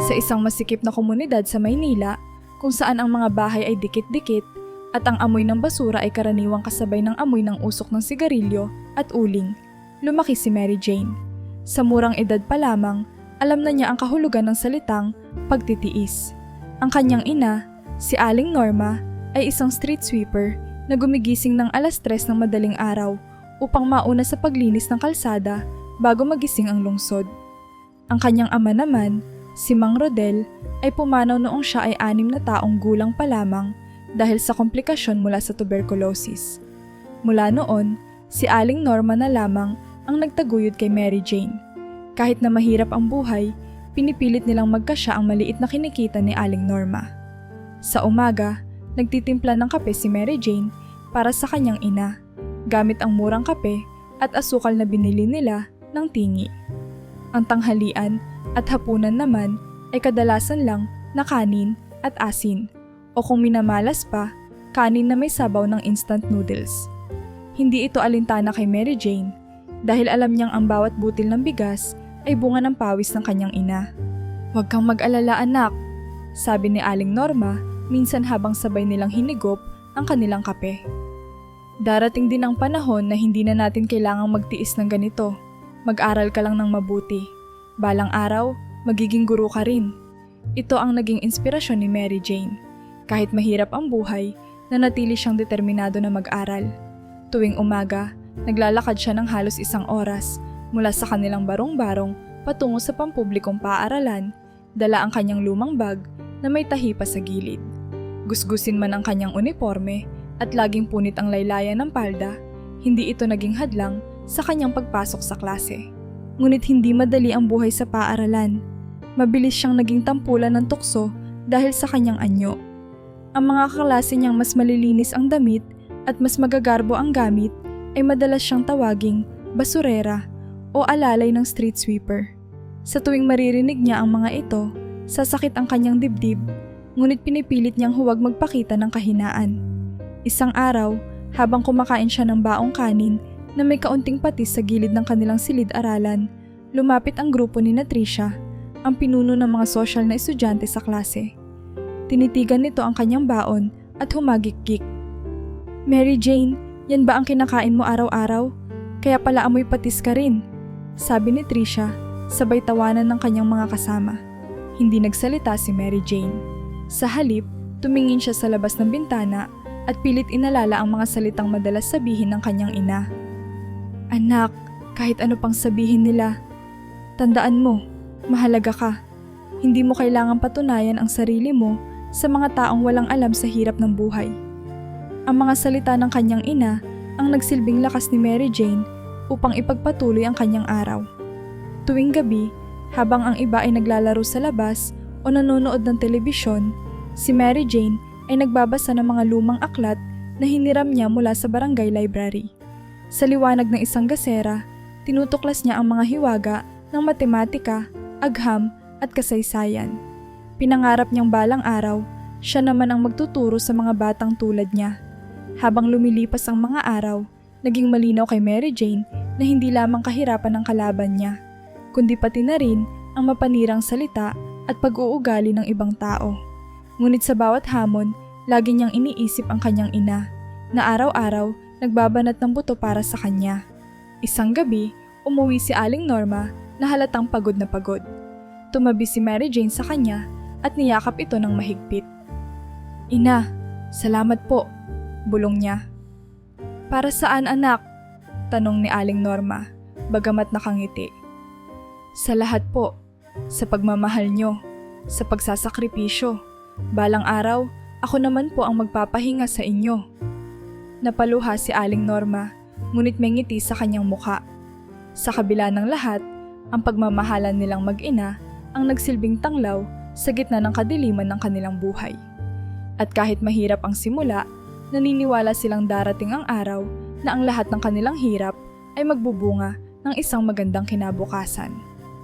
Sa isang masikip na komunidad sa Maynila, kung saan ang mga bahay ay dikit-dikit at ang amoy ng basura ay karaniwang kasabay ng amoy ng usok ng sigarilyo at uling, lumaki si Mary Jane. Sa murang edad pa lamang, alam na niya ang kahulugan ng salitang pagtitiis. Ang kanyang ina, si Aling Norma, ay isang street sweeper na gumigising ng 3:00 ng madaling araw upang mauna sa paglinis ng kalsada bago magising ang lungsod. Ang kanyang ama naman, si Mang Rodel, ay pumanaw noong siya ay 6 na taong gulang pa lamang dahil sa komplikasyon mula sa tuberculosis. Mula noon, si Aling Norma na lamang ang nagtaguyod kay Mary Jane. Kahit na mahirap ang buhay, pinipilit nilang magkasya ang maliit na kinikita ni Aling Norma. Sa umaga, nagtitimpla ng kape si Mary Jane para sa kanyang ina, gamit ang murang kape at asukal na binili nila ng tingi. Ang tanghalian at hapunan naman ay kadalasan lang na kanin at asin, o kung minamalas pa, kanin na may sabaw ng instant noodles. Hindi ito alintana kay Mary Jane dahil alam niyang ang bawat butil ng bigas ay bunga ng pawis ng kanyang ina. "Huwag kang mag-alala anak," sabi ni Aling Norma minsan habang sabay nilang hinigop ang kanilang kape. "Darating din ang panahon na hindi na natin kailangang magtiis ng ganito. Mag-aral ka lang ng mabuti. Balang araw, magiging guro ka rin." Ito ang naging inspirasyon ni Mary Jane. Kahit mahirap ang buhay, nanatili siyang determinado na mag-aral. Tuwing umaga, naglalakad siya ng halos 1 oras mula sa kanilang barong-barong patungo sa pampublikong paaralan, dala ang kanyang lumang bag na may tahi pa sa gilid. Gusgusin man ang kanyang uniforme at laging punit ang laylayan ng palda, hindi ito naging hadlang sa kanyang pagpasok sa klase. Ngunit hindi madali ang buhay sa paaralan. Mabilis siyang naging tampulan ng tukso dahil sa kanyang anyo. Ang mga kaklase niyang mas malilinis ang damit at mas magagarbo ang gamit ay madalas siyang tawaging basurera o alalay ng street sweeper. Sa tuwing maririnig niya ang mga ito, sasakit ang kanyang dibdib, ngunit pinipilit niyang huwag magpakita ng kahinaan. Isang araw, habang kumakain siya ng baong kanin na may kaunting patis sa gilid ng kanilang silid-aralan, lumapit ang grupo ni Tricia, ang pinuno ng mga sosyal na estudyante sa klase. Tinitigan nito ang kanyang baon at humagik-gik. "Mary Jane, yan ba ang kinakain mo araw-araw? Kaya pala amoy patis ka rin," sabi ni Tricia, sabay tawanan ng kanyang mga kasama. Hindi nagsalita si Mary Jane. Sa halip, tumingin siya sa labas ng bintana at pilit inalala ang mga salitang madalas sabihin ng kanyang ina. "Anak, kahit ano pang sabihin nila, tandaan mo, mahalaga ka. Hindi mo kailangang patunayan ang sarili mo sa mga taong walang alam sa hirap ng buhay." Ang mga salita ng kanyang ina ang nagsilbing lakas ni Mary Jane upang ipagpatuloy ang kanyang araw. Tuwing gabi, habang ang iba ay naglalaro sa labas o nanonood ng telebisyon, si Mary Jane ay nagbabasa ng mga lumang aklat na hiniram niya mula sa barangay library. Sa liwanag ng isang gasera, tinutuklas niya ang mga hiwaga ng matematika, agham at kasaysayan. Pinangarap niyang balang araw, siya naman ang magtuturo sa mga batang tulad niya. Habang lumilipas ang mga araw, naging malinaw kay Mary Jane na hindi lamang kahirapan ang kalaban niya, kundi pati na rin ang mapanirang salita at pag-uugali ng ibang tao. Ngunit sa bawat hamon, lagi niyang iniisip ang kanyang ina, na araw-araw nagbabanat ng buto para sa kanya. Isang gabi, umuwi si Aling Norma na halatang pagod na pagod. Tumabi si Mary Jane sa kanya at niyakap ito ng mahigpit. "Ina, salamat po," bulong niya. "Para saan anak?" tanong ni Aling Norma, bagamat nakangiti. "Sa lahat po, sa pagmamahal nyo, sa pagsasakripisyo. Balang araw, ako naman po ang magpapahinga sa inyo." Napaluha si Aling Norma, ngunit may ngiti sa kanyang muka. Sa kabila ng lahat, ang pagmamahalan nilang mag-ina ang nagsilbing tanglaw sa gitna ng kadiliman ng kanilang buhay. At kahit mahirap ang simula, naniniwala silang darating ang araw na ang lahat ng kanilang hirap ay magbubunga ng isang magandang kinabukasan.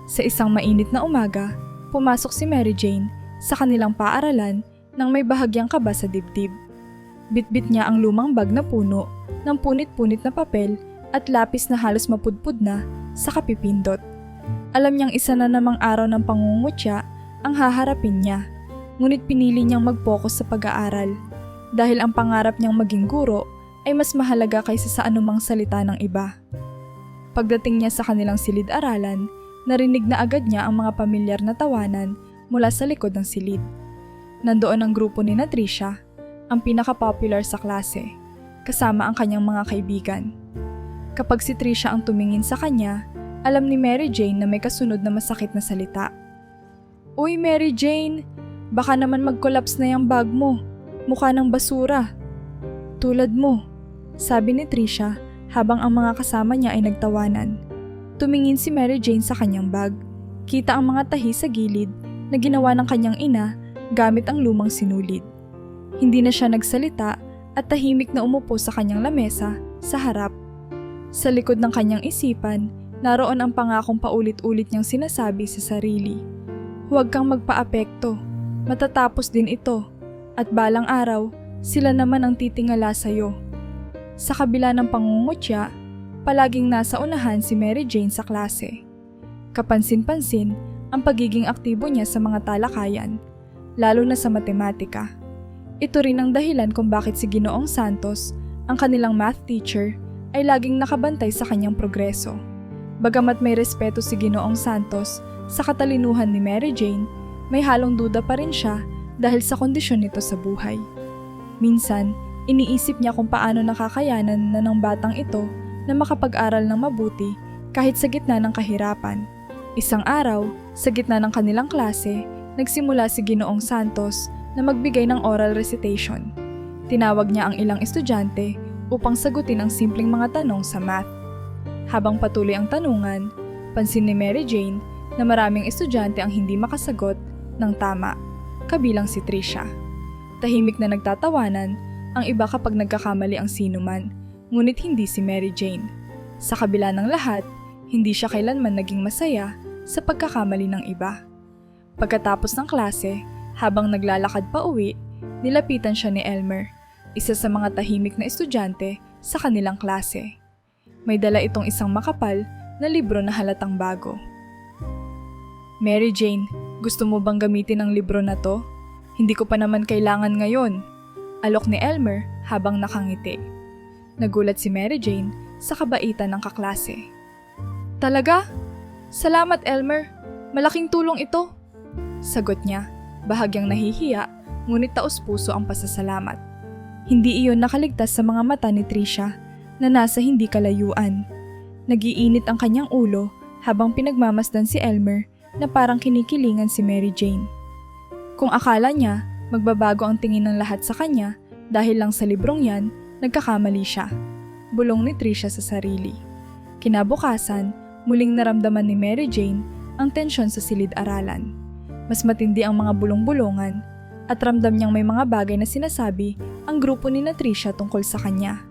Sa isang mainit na umaga, pumasok si Mary Jane sa kanilang paaralan nang may bahagyang kaba sa dibdib. Bitbit niya ang lumang bag na puno ng punit-punit na papel at lapis na halos mapudpud na sa kapipindot. Alam niyang isa na namang araw ng pangungutya ang haharapin niya, ngunit pinili niyang mag-focus sa pag-aaral dahil ang pangarap niyang maging guro ay mas mahalaga kaysa sa anumang salita ng iba. Pagdating niya sa kanilang silid-aralan, narinig na agad niya ang mga pamilyar na tawanan mula sa likod ng silid. Nandoon ang grupo ni Tricia, ang pinaka-popular sa klase, kasama ang kanyang mga kaibigan. Kapag si Tricia ang tumingin sa kanya, alam ni Mary Jane na may kasunod na masakit na salita. "Uy Mary Jane, baka naman mag-collapse na yung bag mo. Mukha ng basura." "Tulad mo," sabi ni Tricia habang ang mga kasama niya ay nagtawanan. Tumingin si Mary Jane sa kanyang bag. Kita ang mga tahi sa gilid na ginawa ng kanyang ina gamit ang lumang sinulid. Hindi na siya nagsalita at tahimik na umupo sa kanyang lamesa sa harap. Sa likod ng kanyang isipan, naroon ang pangakong paulit-ulit niyang sinasabi sa sarili. "Huwag kang magpaapekto, matatapos din ito, at balang araw, sila naman ang titingala sa'yo." Sa kabila ng pangungutya, palaging nasa unahan si Mary Jane sa klase. Kapansin-pansin ang pagiging aktibo niya sa mga talakayan, lalo na sa matematika. Ito rin ang dahilan kung bakit si Ginoong Santos, ang kanilang math teacher, ay laging nakabantay sa kanyang progreso. Bagamat may respeto si Ginoong Santos sa katalinuhan ni Mary Jane, may halong duda pa rin siya dahil sa kondisyon nito sa buhay. Minsan, iniisip niya kung paano nakakayanan na ng batang ito na makapag-aral ng mabuti kahit sa gitna ng kahirapan. Isang araw, sa gitna ng kanilang klase, nagsimula si Ginoong Santos na magbigay ng oral recitation. Tinawag niya ang ilang estudyante upang sagutin ang simpleng mga tanong sa math. Habang patuloy ang tanungan, pansin ni Mary Jane na maraming estudyante ang hindi makasagot ng tama, kabilang si Tricia. Tahimik na nagtatawanan ang iba kapag nagkakamali ang sinuman, ngunit hindi si Mary Jane. Sa kabila ng lahat, hindi siya kailanman naging masaya sa pagkakamali ng iba. Pagkatapos ng klase, habang naglalakad pa uwi, nilapitan siya ni Elmer, isa sa mga tahimik na estudyante sa kanilang klase. May dala itong isang makapal na libro na halatang bago. "Mary Jane, gusto mo bang gamitin ang libro na to? Hindi ko pa naman kailangan ngayon," alok ni Elmer habang nakangiti. Nagulat si Mary Jane sa kabaitan ng kaklase. "Talaga? Salamat Elmer, malaking tulong ito," sagot niya, bahagyang nahihiya ngunit taos-puso ang pasasalamat. Hindi iyon nakaligtas sa mga mata ni Tricia na nasa hindi kalayuan. Nagiinit ang kanyang ulo habang pinagmamasdan si Elmer na parang kinikilingan si Mary Jane. Kung akala niya magbabago ang tingin ng lahat sa kanya dahil lang sa librong yan, nagkakamali siya. Bulong ni Tricia sa sarili. Kinabukasan, muling naramdaman ni Mary Jane ang tensyon sa silid-aralan. Mas matindi ang mga bulong-bulungan at ramdam niyang may mga bagay na sinasabi ang grupo ni Tricia tungkol sa kanya.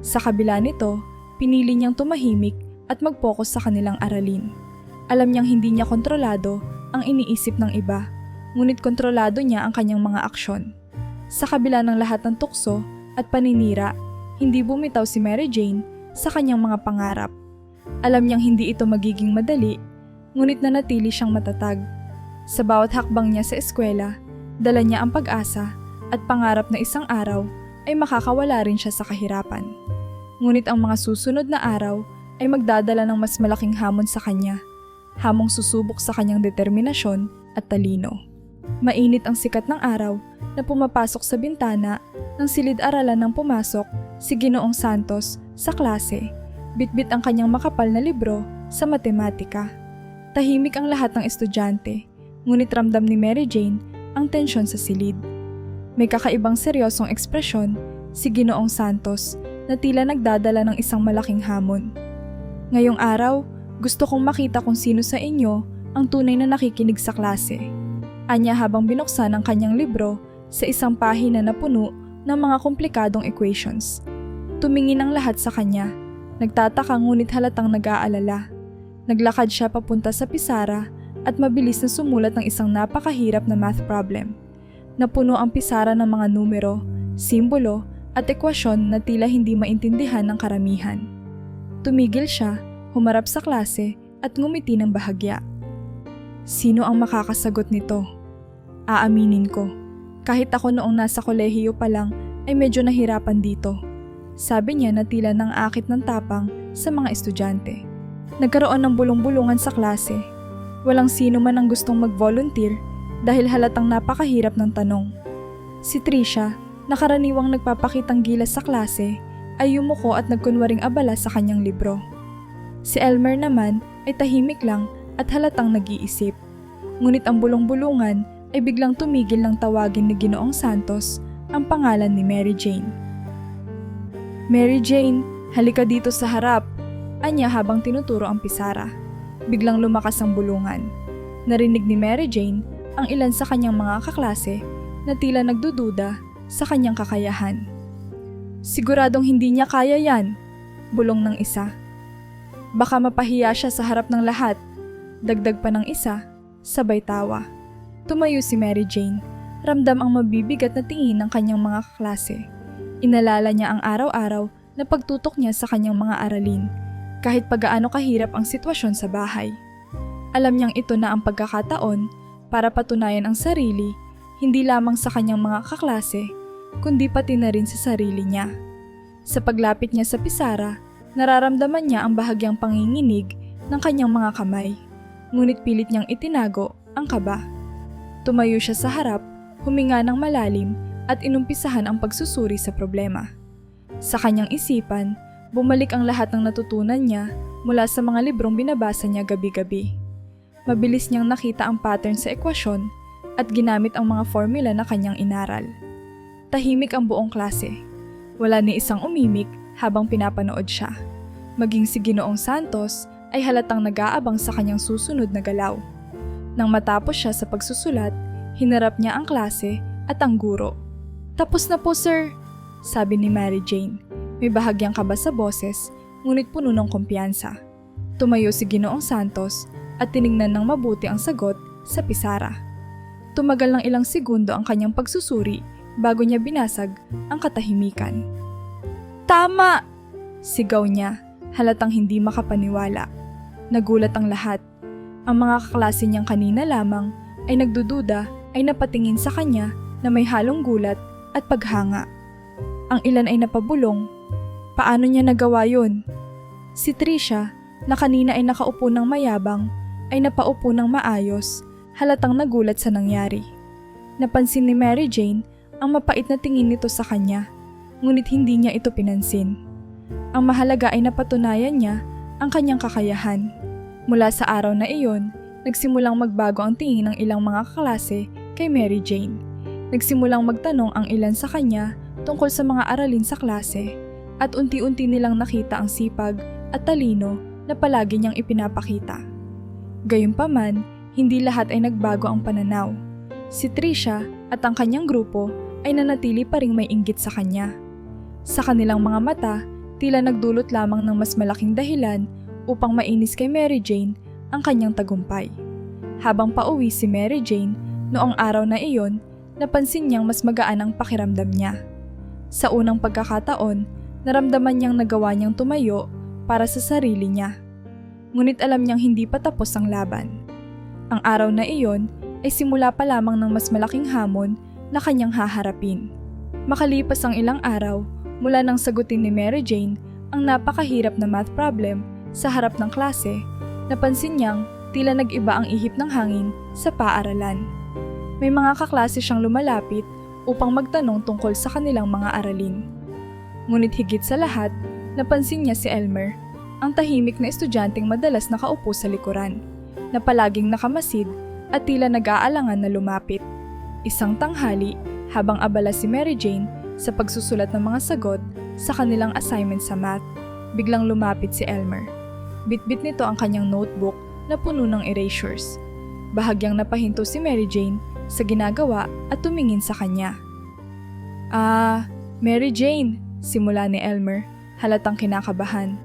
Sa kabila nito, pinili niyang tumahimik at mag-focus sa kanilang aralin. Alam niyang hindi niya kontrolado ang iniisip ng iba, ngunit kontrolado niya ang kanyang mga aksyon. Sa kabila ng lahat ng tukso at paninira, hindi bumitaw si Mary Jane sa kanyang mga pangarap. Alam niyang hindi ito magiging madali, ngunit nanatili siyang matatag. Sa bawat hakbang niya sa eskwela, dala niya ang pag-asa at pangarap na isang araw ay makakawala rin siya sa kahirapan. Ngunit ang mga susunod na araw ay magdadala ng mas malaking hamon sa kanya, hamong susubok sa kanyang determinasyon at talino. Mainit ang sikat ng araw na pumapasok sa bintana ng silid-aralan nang pumasok si Ginoong Santos sa klase. Bitbit ang kanyang makapal na libro sa matematika. Tahimik ang lahat ng estudyante, ngunit ramdam ni Mary Jane ang tensyon sa silid. May kakaibang seryosong ekspresyon si Ginoong Santos na tila nagdadala ng isang malaking hamon. "Ngayong araw, gusto kong makita kung sino sa inyo ang tunay na nakikinig sa klase," anya habang binuksan ang kanyang libro sa isang pahina na puno ng mga komplikadong equations. Tumingin ang lahat sa kanya, nagtataka ngunit halatang nag-aalala. Naglakad siya papunta sa pisara at mabilis na sumulat ng isang napakahirap na math problem. Napuno ang pisara ng mga numero, simbolo at ekwasyon na tila hindi maintindihan ng karamihan. Tumigil siya, humarap sa klase at ngumiti ng bahagya. Sino ang makakasagot nito? Aaminin ko, kahit ako noong nasa kolehiyo pa lang ay medyo nahirapan dito. Sabi niya na tila nang akit ng tapang sa mga estudyante. Nagkaroon ng bulong-bulungan sa klase. Walang sino man ang gustong mag-volunteer dahil halatang napakahirap ng tanong. Si Trisha, na karaniwang nagpapakitang gilas sa klase, ay yumuko at nagkunwaring abala sa kanyang libro. Si Elmer naman ay tahimik lang at halatang nag-iisip. Ngunit ang bulong-bulungan ay biglang tumigil nang tawagin ni Ginoong Santos ang pangalan ni Mary Jane. Mary Jane, halika dito sa harap, anya habang tinuturo ang pisara. Biglang lumakas ang bulungan. Narinig ni Mary Jane ang ilan sa kanyang mga kaklase na tila nagdududa sa kanyang kakayahan. Siguradong hindi niya kaya yan, bulong ng isa. Baka mapahiya siya sa harap ng lahat, dagdag pa ng isa, sabay tawa. Tumayo si Mary Jane, ramdam ang mabibigat na tingin ng kanyang mga kaklase. Inalala niya ang araw-araw na pagtutok niya sa kanyang mga aralin, kahit pagaano kahirap ang sitwasyon sa bahay. Alam niyang ito na ang pagkakataon para patunayan ang sarili, hindi lamang sa kanyang mga kaklase, kundi pati na rin sa sarili niya. Sa paglapit niya sa pisara, nararamdaman niya ang bahagyang panginginig ng kanyang mga kamay, ngunit pilit niyang itinago ang kaba. Tumayo siya sa harap, huminga ng malalim at inumpisahan ang pagsusuri sa problema. Sa kanyang isipan, bumalik ang lahat ng natutunan niya mula sa mga librong binabasa niya gabi-gabi. Mabilis niyang nakita ang pattern sa ekwasyon at ginamit ang mga formula na kanyang inaral. Tahimik ang buong klase. Wala ni isang umimik habang pinapanood siya. Maging si Ginoong Santos ay halatang nag-aabang sa kanyang susunod na galaw. Nang matapos siya sa pagsusulat, hinarap niya ang klase at ang guro. "Tapos na po, sir," sabi ni Mary Jane. May bahagyang kaba sa boses, ngunit puno ng kumpiyansa. Tumayo si Ginoong Santos at tiningnan ng mabuti ang sagot sa pisara. Tumagal ng ilang segundo ang kanyang pagsusuri bago niya binasag ang katahimikan. "Tama!" sigaw niya, halatang hindi makapaniwala. Nagulat ang lahat. Ang mga kaklase niyang kanina lamang ay nagdududa ay napatingin sa kanya na may halong gulat at paghanga. Ang ilan ay napabulong. Paano niya nagawa yun? Si Trisha, na kanina ay nakaupo ng mayabang, ay napaupo ng maayos, halatang nagulat sa nangyari. Napansin ni Mary Jane ang mapait na tingin nito sa kanya, ngunit hindi niya ito pinansin. Ang mahalaga ay napatunayan niya ang kanyang kakayahan. Mula sa araw na iyon, nagsimulang magbago ang tingin ng ilang mga kaklase kay Mary Jane. Nagsimulang magtanong ang ilan sa kanya tungkol sa mga aralin sa klase at unti-unti nilang nakita ang sipag at talino na palagi niyang ipinapakita. Gayunpaman, hindi lahat ay nagbago ang pananaw. Si Trisha at ang kanyang grupo ay nanatili pa ring may inggit sa kanya. Sa kanilang mga mata, tila nagdulot lamang ng mas malaking dahilan upang mainis kay Mary Jane ang kanyang tagumpay. Habang pauwi si Mary Jane, noong araw na iyon, napansin niyang mas magaan ang pakiramdam niya. Sa unang pagkakataon, naramdaman niyang nagawa niyang tumayo para sa sarili niya. Ngunit alam niyang hindi pa tapos ang laban. Ang araw na iyon ay simula pa lamang ng mas malaking hamon na kanyang haharapin. Makalipas ang ilang araw, mula nang sagutin ni Mary Jane ang napakahirap na math problem sa harap ng klase, napansin niyang tila nag-iba ang ihip ng hangin sa paaralan. May mga kaklase siyang lumalapit upang magtanong tungkol sa kanilang mga aralin. Ngunit higit sa lahat, napansin niya si Elmer, ang tahimik na estudyanteng madalas nakaupo sa likuran, na palaging nakamasid at tila nag-aalangan na lumapit. Isang tanghali, habang abala si Mary Jane sa pagsusulat ng mga sagot sa kanilang assignment sa math, biglang lumapit si Elmer. Bitbit nito ang kanyang notebook na puno ng erasures. Bahagyang napahinto si Mary Jane sa ginagawa at tumingin sa kanya. Mary Jane," simula ni Elmer, halatang kinakabahan.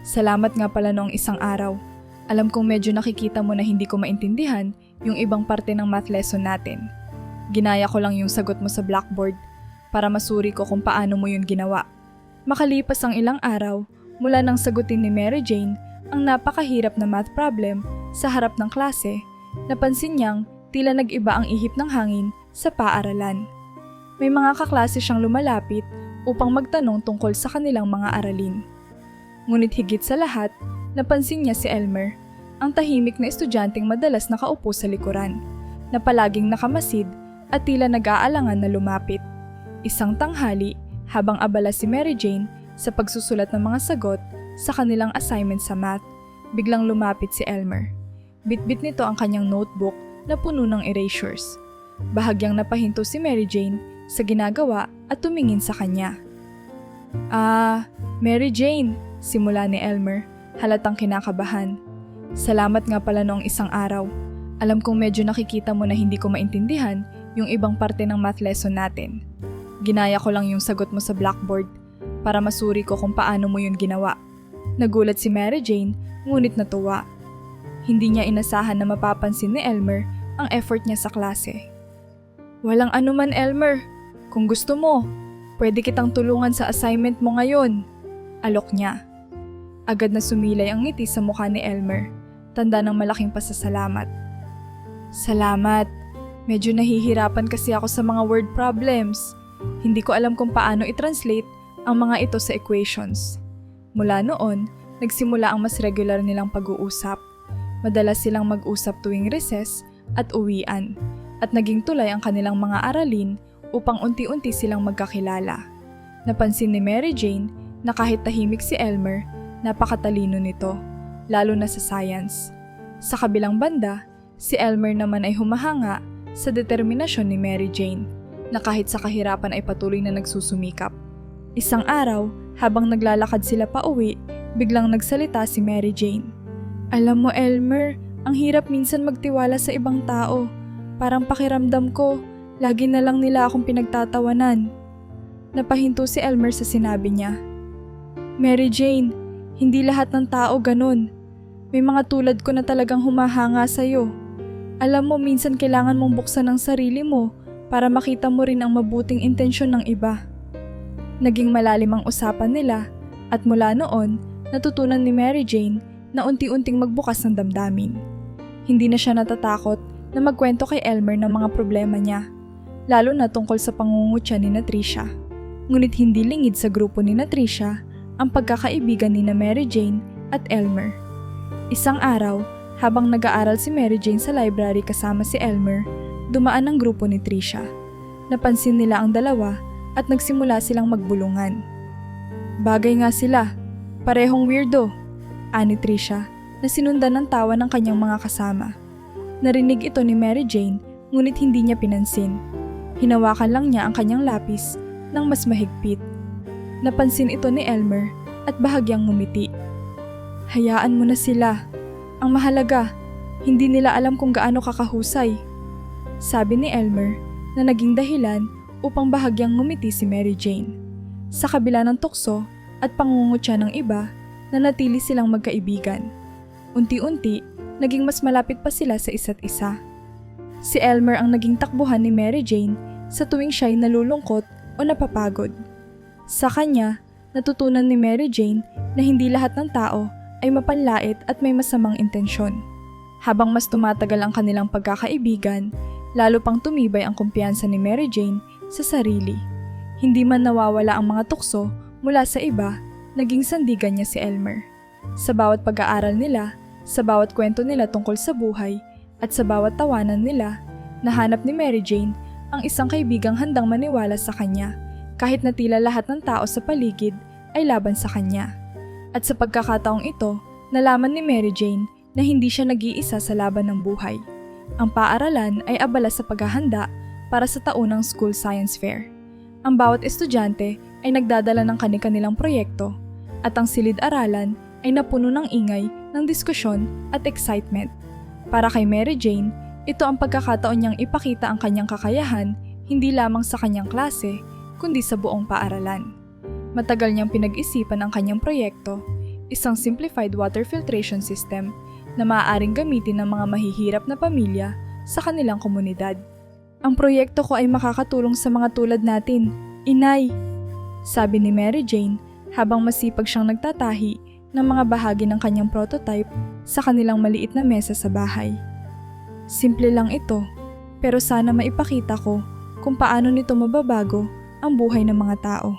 "Salamat nga pala noong isang araw. Alam kong medyo nakikita mo na hindi ko maintindihan yung ibang parte ng math lesson natin. Ginaya ko lang yung sagot mo sa blackboard para masuri ko kung paano mo yun ginawa." Makalipas ang ilang araw, mula nang sagutin ni Mary Jane ang napakahirap na math problem sa harap ng klase, Napansin niyang tila nag-iba ang ihip ng hangin sa paaralan. May mga kaklase siyang lumalapit upang magtanong tungkol sa kanilang mga aralin. Ngunit higit sa lahat, napansin niya si Elmer, ang tahimik na estudyanteng madalas nakaupo sa likuran, na palaging nakamasid at tila nag-aalangan na lumapit. Isang tanghali, habang abala si Mary Jane sa pagsusulat ng mga sagot sa kanilang assignment sa math, biglang lumapit si Elmer. Bitbit nito ang kanyang notebook na puno ng erasures. Bahagyang napahinto si Mary Jane sa ginagawa at tumingin sa kanya. Mary Jane, simula ni Elmer, halatang kinakabahan. Salamat nga pala noong isang araw. Alam kong medyo nakikita mo na hindi ko maintindihan yung ibang parte ng math lesson natin. Ginaya ko lang yung sagot mo sa blackboard para masuri ko kung paano mo yun ginawa. Nagulat si Mary Jane, ngunit natuwa. Hindi niya inasahan na mapapansin ni Elmer ang effort niya sa klase. Walang anuman, Elmer. Kung gusto mo, pwede kitang tulungan sa assignment mo ngayon. Alok niya. Agad na sumilay ang ngiti sa mukha ni Elmer, tanda ng malaking pasasalamat. Salamat. Medyo nahihirapan kasi ako sa mga word problems. Hindi ko alam kung paano i-translate ang mga ito sa equations. Mula noon, nagsimula ang mas regular nilang pag-uusap. Madalas silang mag-usap tuwing recess at uwian, at naging tulay ang kanilang mga aralin upang unti-unti silang magkakilala. Napansin ni Mary Jane na kahit tahimik si Elmer, napakatalino nito, lalo na sa science. Sa kabilang banda, si Elmer naman ay humahanga sa determinasyon ni Mary Jane, na kahit sa kahirapan ay patuloy na nagsusumikap. Isang araw, habang naglalakad sila pauwi, biglang nagsalita si Mary Jane. Alam mo, Elmer, ang hirap minsan magtiwala sa ibang tao. Parang pakiramdam ko, lagi na lang nila akong pinagtatawanan. Napahinto si Elmer sa sinabi niya. Mary Jane, hindi lahat ng tao ganun. May mga tulad ko na talagang humahanga sa'yo. Alam mo, minsan kailangan mong buksan ang sarili mo para makita mo rin ang mabuting intensyon ng iba. Naging malalim ang usapan nila at mula noon, natutunan ni Mary Jane na unti-unting magbukas ng damdamin. Hindi na siya natatakot na magkwento kay Elmer ng mga problema niya, lalo na tungkol sa pangungutya ni Tricia. Ngunit hindi lingid sa grupo ni Tricia ang pagkakaibigan ni Mary Jane at Elmer. Isang araw, habang nag-aaral si Mary Jane sa library kasama si Elmer, dumaan ang grupo ni Tricia. Napansin nila ang dalawa at nagsimula silang magbulungan. Bagay nga sila, parehong weirdo, ani Tricia, na sinundan ng tawa ng kanyang mga kasama. Narinig ito ni Mary Jane, ngunit hindi niya pinansin. Hinawakan lang niya ang kanyang lapis ng mas mahigpit. Napansin ito ni Elmer at bahagyang ngumiti. Hayaan mo na sila. Ang mahalaga, hindi nila alam kung gaano kakahusay. Sabi ni Elmer na naging dahilan upang bahagyang ngumiti si Mary Jane. Sa kabila ng tukso at pangungutya ng iba, nanatili silang magkaibigan. Unti-unti, naging mas malapit pa sila sa isa't isa. Si Elmer ang naging takbuhan ni Mary Jane sa tuwing siya'y nalulungkot o napapagod. Sa kanya, natutunan ni Mary Jane na hindi lahat ng tao ay mapanlait at may masamang intensyon. Habang mas tumatagal ang kanilang pagkakaibigan, lalo pang tumibay ang kumpiyansa ni Mary Jane sa sarili. Hindi man nawawala ang mga tukso mula sa iba, naging sandigan niya si Elmer. Sa bawat pag-aaral nila, sa bawat kwento nila tungkol sa buhay, at sa bawat tawanan nila, nahanap ni Mary Jane ang isang kaibigang handang maniwala sa kanya, kahit na tila lahat ng tao sa paligid ay laban sa kanya. At sa pagkakataong ito, nalaman ni Mary Jane na hindi siya nag-iisa sa laban ng buhay. Ang paaralan ay abala sa paghahanda para sa taunang school science fair. Ang bawat estudyante ay nagdadala ng kani-kanilang proyekto at ang silid-aralan ay napuno ng ingay, ng diskusyon at excitement. Para kay Mary Jane, ito ang pagkakataon niyang ipakita ang kanyang kakayahan hindi lamang sa kanyang klase, kundi sa buong paaralan. Matagal niyang pinag-isipan ang kanyang proyekto, isang simplified water filtration system na maaaring gamitin ng mga mahihirap na pamilya sa kanilang komunidad. Ang proyekto ko ay makakatulong sa mga tulad natin, Inay, sabi ni Mary Jane habang masipag siyang nagtatahi ng mga bahagi ng kanyang prototype sa kanilang maliit na mesa sa bahay. Simple lang ito, pero sana maipakita ko kung paano nito mababago ang buhay ng mga tao.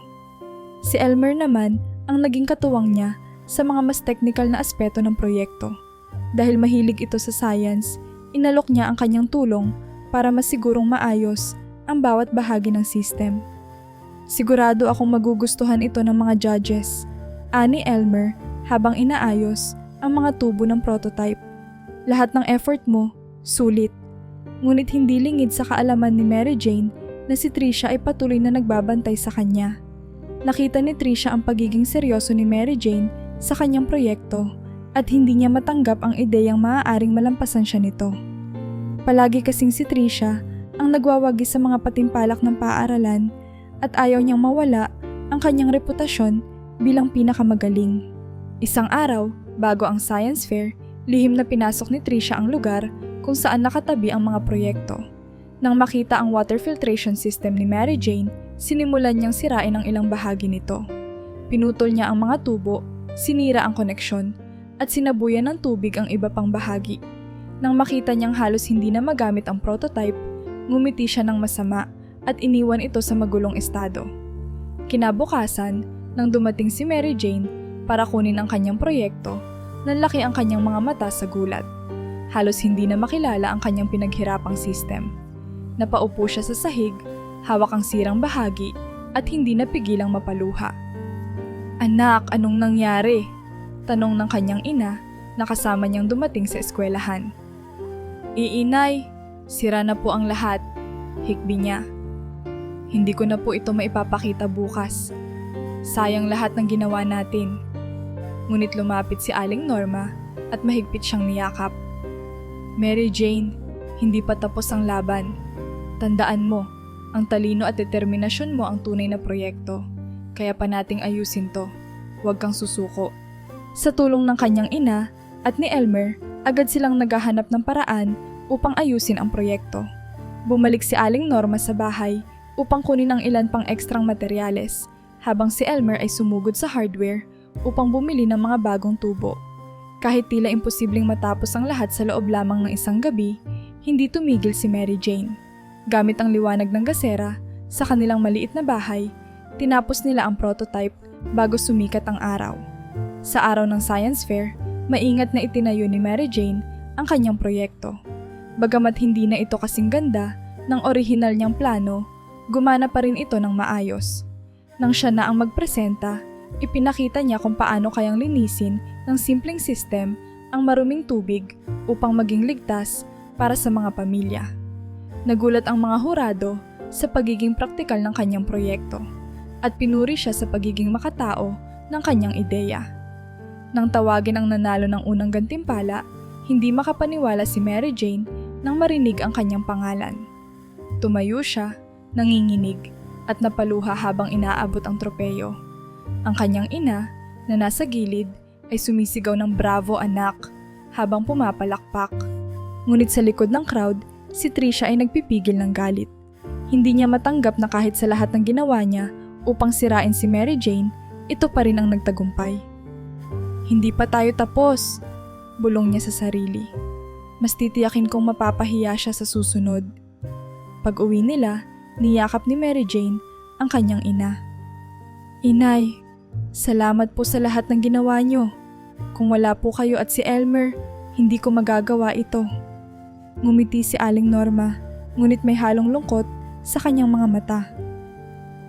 Si Elmer naman ang naging katuwang niya sa mga mas technical na aspeto ng proyekto. Dahil mahilig ito sa science, inalok niya ang kanyang tulong para masigurong maayos ang bawat bahagi ng system. Sigurado akong magugustuhan ito ng mga judges, ani Elmer habang inaayos ang mga tubo ng prototype. Lahat ng effort mo, sulit. Ngunit hindi lingid sa kaalaman ni Mary Jane na si Trisha ay patuloy na nagbabantay sa kanya. Nakita ni Trisha ang pagiging seryoso ni Mary Jane sa kanyang proyekto at hindi niya matanggap ang ideyang maaaring malampasan siya nito. Palagi kasing si Trisha ang nagwawagi sa mga patimpalak ng paaralan at ayaw niyang mawala ang kanyang reputasyon bilang pinakamagaling. Isang araw, bago ang science fair, lihim na pinasok ni Trisha ang lugar kung saan nakatabi ang mga proyekto. Nang makita ang water filtration system ni Mary Jane, sinimulan niyang sirain ang ilang bahagi nito. Pinutol niya ang mga tubo, sinira ang koneksyon, at sinabuyan ng tubig ang iba pang bahagi. Nang makita niyang halos hindi na magamit ang prototype, ngumiti siya ng masama at iniwan ito sa magulong estado. Kinabukasan, nang dumating si Mary Jane para kunin ang kanyang proyekto, nanlaki ang kanyang mga mata sa gulat. Halos hindi na makilala ang kanyang pinaghirapang system. Napaupo siya sa sahig, hawak ang sirang bahagi at hindi napigilang mapaluha. "Anak, anong nangyari?" tanong ng kanyang ina na kasama niyang dumating sa eskwelahan. "Inay, sira na po ang lahat," hikbi niya. "Hindi ko na po ito maipapakita bukas. Sayang lahat ng ginawa natin." Ngunit lumapit si Aling Norma at mahigpit siyang niyakap. "Mary Jane, hindi pa tapos ang laban. Tandaan mo, ang talino at determinasyon mo ang tunay na proyekto. Kaya pa nating ayusin to. Huwag kang susuko." Sa tulong ng kanyang ina at ni Elmer, agad silang naghahanap ng paraan upang ayusin ang proyekto. Bumalik si Aling Norma sa bahay upang kunin ang ilan pang ekstrang materyales, habang si Elmer ay sumugod sa hardware upang bumili ng mga bagong tubo. Kahit tila imposibleng matapos ang lahat sa loob lamang ng isang gabi, hindi tumigil si Mary Jane. Gamit ang liwanag ng gasera sa kanilang maliit na bahay, tinapos nila ang prototype bago sumikat ang araw. Sa araw ng science fair, maingat na itinayo ni Mary Jane ang kanyang proyekto. Bagamat hindi na ito kasing ganda ng orihinal niyang plano, gumana pa rin ito ng maayos. Nang siya na ang magpresenta, ipinakita niya kung paano kayang linisin ng simpleng system ang maruming tubig upang maging ligtas para sa mga pamilya. Nagulat ang mga hurado sa pagiging praktikal ng kanyang proyekto at pinuri siya sa pagiging makatao ng kanyang ideya. Nang tawagin ang nanalo ng unang gantimpala, hindi makapaniwala si Mary Jane nang marinig ang kanyang pangalan. Tumayo siya, nanginginig, at napaluha habang inaabot ang tropeyo. Ang kanyang ina, na nasa gilid, ay sumisigaw ng "Bravo anak!" habang pumapalakpak. Ngunit sa likod ng crowd, si Trisha ay nagpipigil ng galit. Hindi niya matanggap na kahit sa lahat ng ginawa niya upang sirain si Mary Jane, ito pa rin ang nagtagumpay. "Hindi pa tayo tapos," bulong niya sa sarili. "Mas titiyakin kong mapapahiya siya sa susunod." Pag-uwi nila, niyakap ni Mary Jane ang kanyang ina. "Inay, salamat po sa lahat ng ginawa niyo. Kung wala po kayo at si Elmer, hindi ko magagawa ito." Ngumiti si Aling Norma, ngunit may halong lungkot sa kanyang mga mata.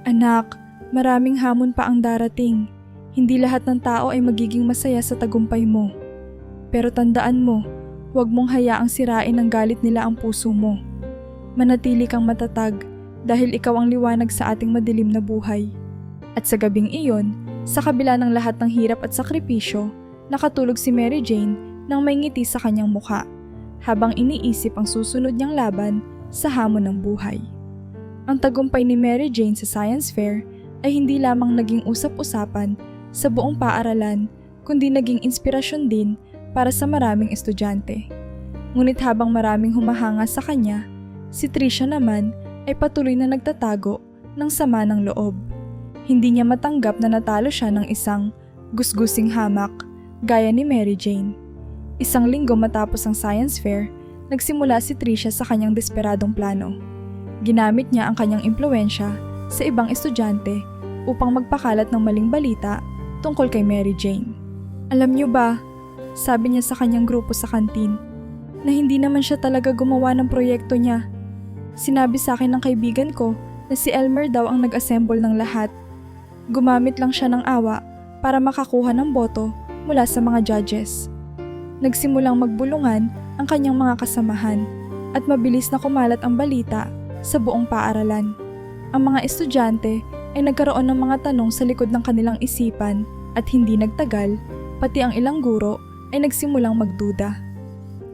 "Anak, maraming hamon pa ang darating. Hindi lahat ng tao ay magiging masaya sa tagumpay mo. Pero tandaan mo, huwag mong hayaang sirain ng galit nila ang puso mo. Manatili kang matatag dahil ikaw ang liwanag sa ating madilim na buhay." At sa gabing iyon, sa kabila ng lahat ng hirap at sakripisyo, nakatulog si Mary Jane nang may ngiti sa kanyang mukha, habang iniisip ang susunod niyang laban sa hamon ng buhay. Ang tagumpay ni Mary Jane sa science fair ay hindi lamang naging usap-usapan sa buong paaralan, kundi naging inspirasyon din para sa maraming estudyante. Ngunit habang maraming humahanga sa kanya, si Trisha naman ay patuloy na nagtatago ng sama ng loob. Hindi niya matanggap na natalo siya ng isang gusgusing hamak gaya ni Mary Jane. Isang linggo matapos ang science fair, nagsimula si Tricia sa kanyang desperadong plano. Ginamit niya ang kanyang impluwensya sa ibang estudyante upang magpakalat ng maling balita tungkol kay Mary Jane. Alam niyo ba, sabi niya sa kanyang grupo sa kantin, na hindi naman siya talaga gumawa ng proyekto niya. Sinabi sa akin ng kaibigan ko na si Elmer daw ang nag-assemble ng lahat. Gumamit lang siya ng awa para makakuha ng boto mula sa mga judges. Nagsimulang magbulungan ang kanyang mga kasamahan at mabilis na kumalat ang balita sa buong paaralan. Ang mga estudyante ay nagkaroon ng mga tanong sa likod ng kanilang isipan at hindi nagtagal, pati ang ilang guro ay nagsimulang magduda.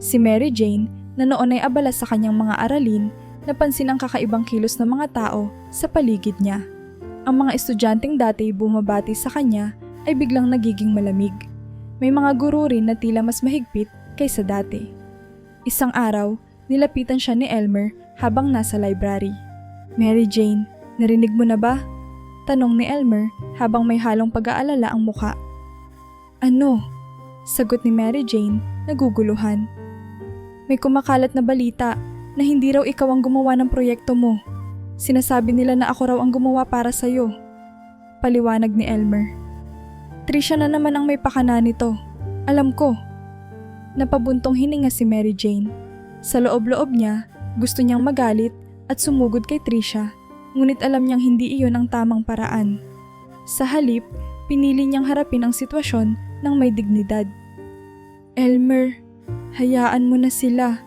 Si Mary Jane, na noon ay abala sa kanyang mga aralin, napansin ang kakaibang kilos ng mga tao sa paligid niya. Ang mga estudyanteng dati bumabati sa kanya ay biglang nagiging malamig. May mga guro rin na tila mas mahigpit kaysa dati. Isang araw, nilapitan siya ni Elmer habang nasa library. "Mary Jane, narinig mo na ba?" Tanong ni Elmer habang may halong pag-aalala ang muka. "Ano?" Sagot ni Mary Jane, naguguluhan. "May kumakalat na balita na hindi raw ikaw ang gumawa ng proyekto mo. Sinasabi nila na ako raw ang gumawa para sa'yo." Paliwanag ni Elmer. "Tricia na naman ang may pakana nito. Alam ko." Napabuntong hininga si Mary Jane. Sa loob-loob niya, gusto niyang magalit at sumugod kay Tricia, ngunit alam niyang hindi iyon ang tamang paraan. Sa halip, pinili niyang harapin ang sitwasyon ng may dignidad. "Elmer, hayaan mo na sila.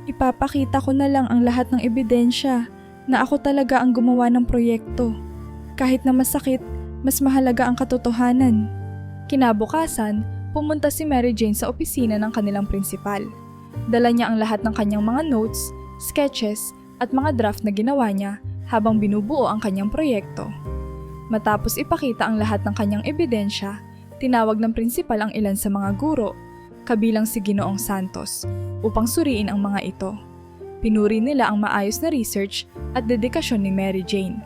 Ipapakita ko na lang ang lahat ng ebidensya na ako talaga ang gumawa ng proyekto. Kahit na masakit, mas mahalaga ang katotohanan." Kinabukasan, pumunta si Mary Jane sa opisina ng kanilang prinsipal. Dala niya ang lahat ng kanyang mga notes, sketches, at mga draft na ginawa niya habang binubuo ang kanyang proyekto. Matapos ipakita ang lahat ng kanyang ebidensya, tinawag ng prinsipal ang ilan sa mga guro, kabilang si Ginoong Santos, upang suriin ang mga ito. Pinuri nila ang maayos na research at dedikasyon ni Mary Jane.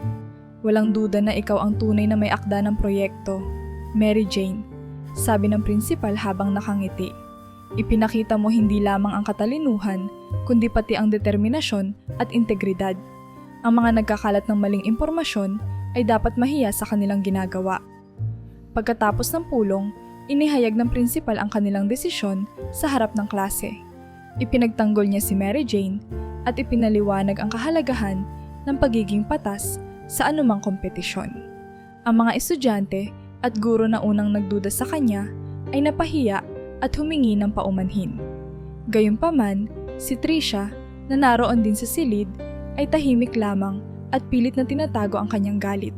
"Walang duda na ikaw ang tunay na may akda ng proyekto, Mary Jane," sabi ng prinsipal habang nakangiti. "Ipinakita mo hindi lamang ang katalinuhan, kundi pati ang determinasyon at integridad. Ang mga nagkakalat ng maling impormasyon ay dapat mahiya sa kanilang ginagawa." Pagkatapos ng pulong, inihayag ng prinsipal ang kanilang desisyon sa harap ng klase. Ipinagtanggol niya si Mary Jane at ipinaliwanag ang kahalagahan ng pagiging patas sa anumang kompetisyon. Ang mga estudyante at guro na unang nagduda sa kanya ay napahiya at humingi ng paumanhin. Gayunpaman, si Tricia, na naroon din sa silid, ay tahimik lamang at pilit na tinatago ang kanyang galit.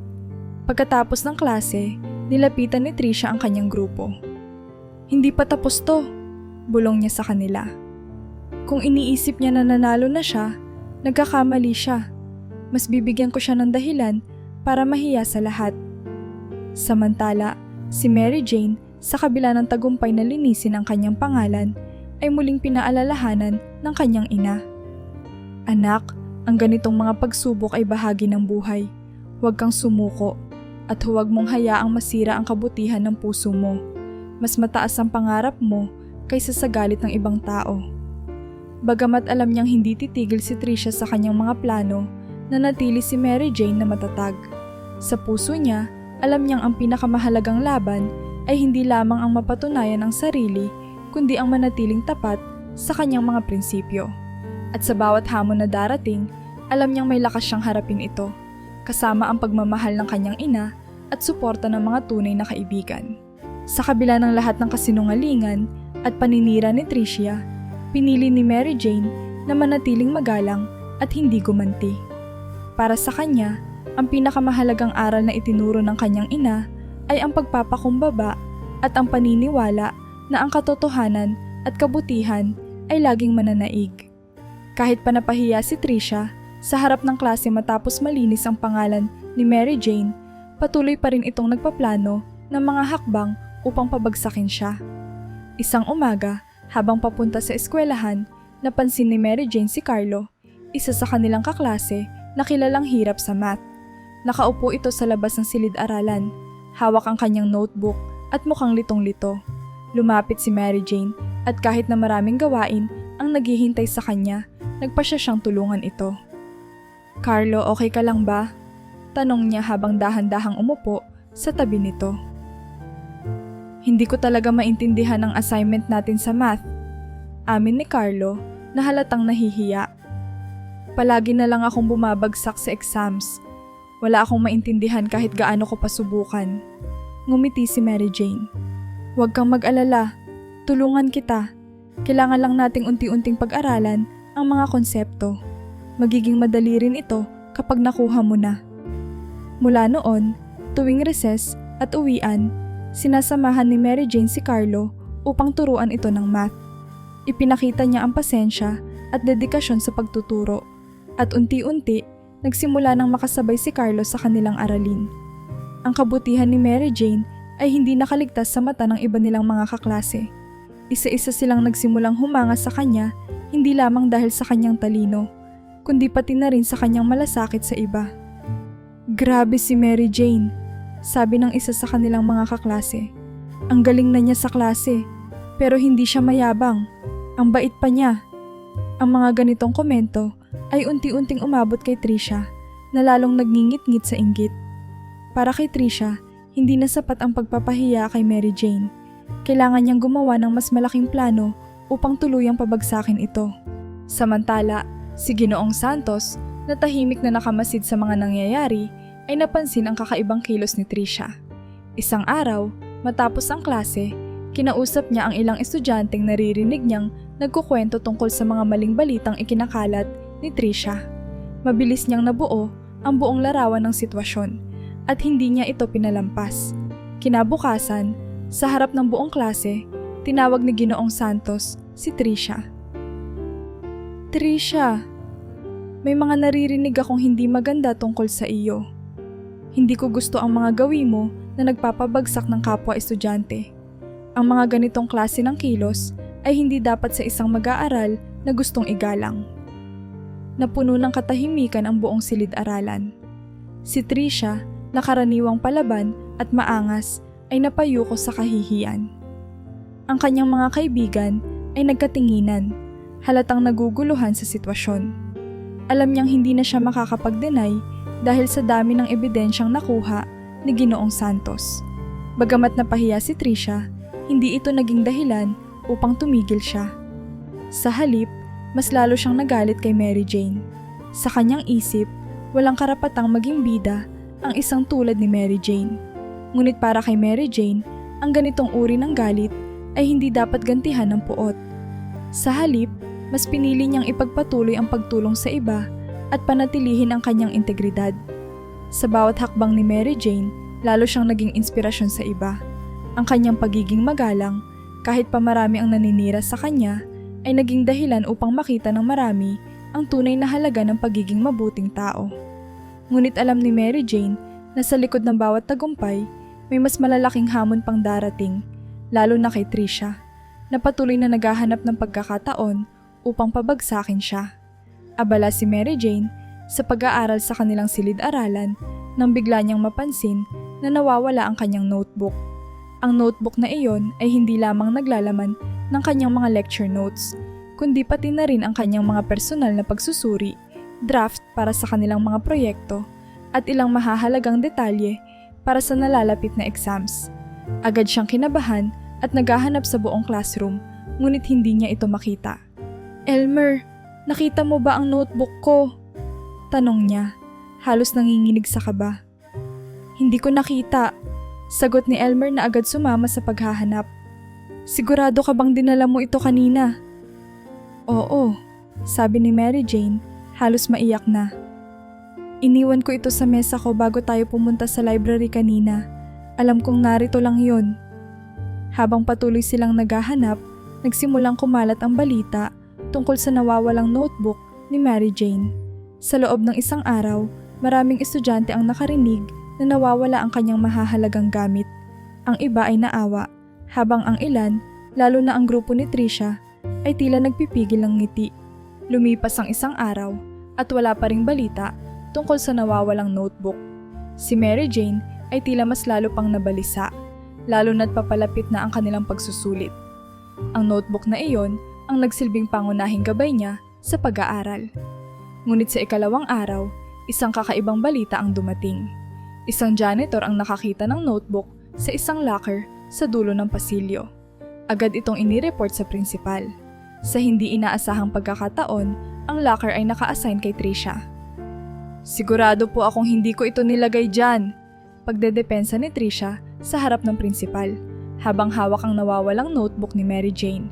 Pagkatapos ng klase, nilapitan ni Tricia ang kanyang grupo. "Hindi pa tapos to," bulong niya sa kanila. "Kung iniisip niya na nanalo na siya, nagkakamali siya. Mas bibigyan ko siya ng dahilan para mahiya sa lahat." Samantala, si Mary Jane, sa kabila ng tagumpay na linisin ang kanyang pangalan, ay muling pinaalalahanan ng kanyang ina. "Anak, ang ganitong mga pagsubok ay bahagi ng buhay. Huwag kang sumuko at huwag mong hayaang masira ang kabutihan ng puso mo. Mas mataas ang pangarap mo kaysa sa galit ng ibang tao." Bagamat alam niyang hindi titigil si Tricia sa kanyang mga plano, nanatili si Mary Jane na matatag. Sa puso niya, alam niyang ang pinakamahalagang laban ay hindi lamang ang mapatunayan ang sarili, kundi ang manatiling tapat sa kanyang mga prinsipyo. At sa bawat hamon na darating, alam niyang may lakas siyang harapin ito, kasama ang pagmamahal ng kanyang ina at suporta ng mga tunay na kaibigan. Sa kabila ng lahat ng kasinungalingan at paninira ni Tricia, pinili ni Mary Jane na manatiling magalang at hindi gumanti. Para sa kanya, ang pinakamahalagang aral na itinuro ng kanyang ina ay ang pagpapakumbaba at ang paniniwala na ang katotohanan at kabutihan ay laging mananaig. Kahit pa napahiya si Tricia, sa harap ng klase matapos malinis ang pangalan ni Mary Jane, patuloy pa rin itong nagpaplano ng mga hakbang upang pabagsakin siya. Isang umaga, habang papunta sa eskwelahan, napansin ni Mary Jane si Carlo, isa sa kanilang kaklase na kilalang hirap sa math. Nakaupo ito sa labas ng silid-aralan, hawak ang kanyang notebook at mukhang litong-lito. Lumapit si Mary Jane at kahit na maraming gawain ang ang naghihintay sa kanya, nagpa siyang tulungan ito. "Carlo, okay ka lang ba?" Tanong niya habang dahan-dahang umupo sa tabi nito. "Hindi ko talaga maintindihan ang assignment natin sa math." Amin ni Carlo na halatang nahihiya. "Palagi na lang akong bumabagsak sa exams. Wala akong maintindihan kahit gaano ko pasubukan." Ngumiti si Mary Jane. "Huwag kang mag-alala. Tulungan kita. Kailangan lang nating unti-unting pag-aralan ang mga konsepto. Magiging madali rin ito kapag nakuha mo na." Mula noon, tuwing recess at uwian, sinasamahan ni Mary Jane si Carlo upang turuan ito ng math. Ipinakita niya ang pasensya at dedikasyon sa pagtuturo, at unti-unti nagsimula nang makasabay si Carlo sa kanilang aralin. Ang kabutihan ni Mary Jane ay hindi nakaligtas sa mata ng iba nilang mga kaklase. Isa-isa silang nagsimulang humanga sa kanya, hindi lamang dahil sa kanyang talino, kundi pati na rin sa kanyang malasakit sa iba. "Grabe si Mary Jane," sabi ng isa sa kanilang mga kaklase. "Ang galing na niya sa klase, pero hindi siya mayabang. Ang bait pa niya." Ang mga ganitong komento ay unti-unting umabot kay Trisha, na lalong nagngingit-ngit sa inggit. Para kay Trisha, hindi na sapat ang pagpapahiya kay Mary Jane. Kailangan niyang gumawa ng mas malaking plano upang tuluyang pabagsakin ito. Samantala, si Ginoong Santos, na tahimik na nakamasid sa mga nangyayari, ay napansin ang kakaibang kilos ni Trisha. Isang araw, matapos ang klase, kinausap niya ang ilang estudyanteng naririnig niyang nagkukwento tungkol sa mga maling balitang ikinakalat ni Trisha. Mabilis niyang nabuo ang buong larawan ng sitwasyon at hindi niya ito pinalampas. Kinabukasan, sa harap ng buong klase, tinawag ni Ginoong Santos si Trisha. "Trisha, may mga naririnig akong hindi maganda tungkol sa iyo. Hindi ko gusto ang mga gawin mo na nagpapabagsak ng kapwa estudyante. Ang mga ganitong klase ng kilos ay hindi dapat sa isang mag-aaral na gustong igalang." Napuno ng katahimikan ang buong silid-aralan. Si Trisha, na karaniwang palaban at maangas, ay napayuko sa kahihiyan. Ang kanyang mga kaibigan ay nagkatinginan, halatang naguguluhan sa sitwasyon. Alam niyang hindi na siya makakapag-deny dahil sa dami ng ebidensyang nakuha ni Ginoong Santos. Bagamat napahiya si Trisha, hindi ito naging dahilan upang tumigil siya. Sa halip, mas lalo siyang nagalit kay Mary Jane. Sa kanyang isip, walang karapatang maging bida ang isang tulad ni Mary Jane. Ngunit para kay Mary Jane, ang ganitong uri ng galit ay hindi dapat gantihan ng puot. Sa halip, mas pinili niyang ipagpatuloy ang pagtulong sa iba at panatilihin ang kanyang integridad. Sa bawat hakbang ni Mary Jane, lalo siyang naging inspirasyon sa iba. Ang kanyang pagiging magalang, kahit pa marami ang naninira sa kanya, ay naging dahilan upang makita ng marami ang tunay na halaga ng pagiging mabuting tao. Ngunit alam ni Mary Jane na sa likod ng bawat tagumpay, may mas malalaking hamon pang darating, lalo na kay Trisha, na patuloy na naghahanap ng pagkakataon upang pabagsakin siya. Abala si Mary Jane sa pag-aaral sa kanilang silid-aralan nang bigla niyang mapansin na nawawala ang kanyang notebook. Ang notebook na iyon ay hindi lamang naglalaman ng kanyang mga lecture notes, kundi pati na rin ang kanyang mga personal na pagsusuri, draft para sa kanilang mga proyekto, at ilang mahahalagang detalye para sa nalalapit na exams. Agad siyang kinabahan at naghahanap sa buong classroom, ngunit hindi niya ito makita. "Elmer, nakita mo ba ang notebook ko?" Tanong niya, halos nanginginig sa kaba. "Hindi ko nakita," sagot ni Elmer na agad sumama sa paghahanap. "Sigurado ka bang dinala mo ito kanina?" "Oo," sabi ni Mary Jane, halos maiyak na. "Iniwan ko ito sa mesa ko bago tayo pumunta sa library kanina. Alam kong narito lang yon." Habang patuloy silang naghahanap, nagsimulang kumalat ang balita tungkol sa nawawalang notebook ni Mary Jane. Sa loob ng isang araw, maraming estudyante ang nakarinig na nawawala ang kanyang mahahalagang gamit. Ang iba ay naawa, habang ang ilan, lalo na ang grupo ni Trisha, ay tila nagpipigil ng ngiti. Lumipas ang isang araw at wala pa ring balita tungkol sa nawawalang notebook. Si Mary Jane ay tila mas lalo pang nabalisa, lalo na't papalapit na ang kanilang pagsusulit. Ang notebook na iyon ang nagsilbing pangunahing gabay niya sa pag-aaral. Ngunit sa ikalawang araw, isang kakaibang balita ang dumating. Isang janitor ang nakakita ng notebook sa isang locker sa dulo ng pasilyo. Agad itong inireport sa principal. Sa hindi inaasahang pagkakataon, ang locker ay naka-assign kay Trisha. "Sigurado po akong hindi ko ito nilagay dyan," pagdedepensa ni Trisha sa harap ng principal, habang hawak ang nawawalang notebook ni Mary Jane.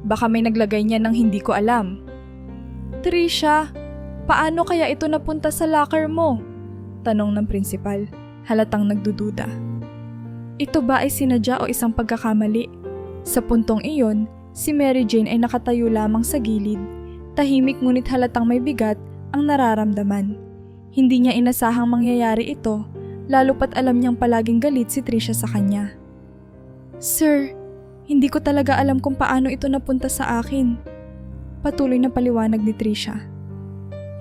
"Baka may naglagay niya nang hindi ko alam." "Trisha, paano kaya ito napunta sa locker mo?" tanong ng principal, halatang nagdududa. Ito ba ay sinadya o isang pagkakamali? Sa puntong iyon, si Mary Jane ay nakatayo lamang sa gilid, tahimik ngunit halatang may bigat ang nararamdaman. Hindi niya inasahang mangyayari ito, lalo pat alam niyang palaging galit si Trisha sa kanya. "Sir, hindi ko talaga alam kung paano ito napunta sa akin," patuloy na paliwanag ni Trisha.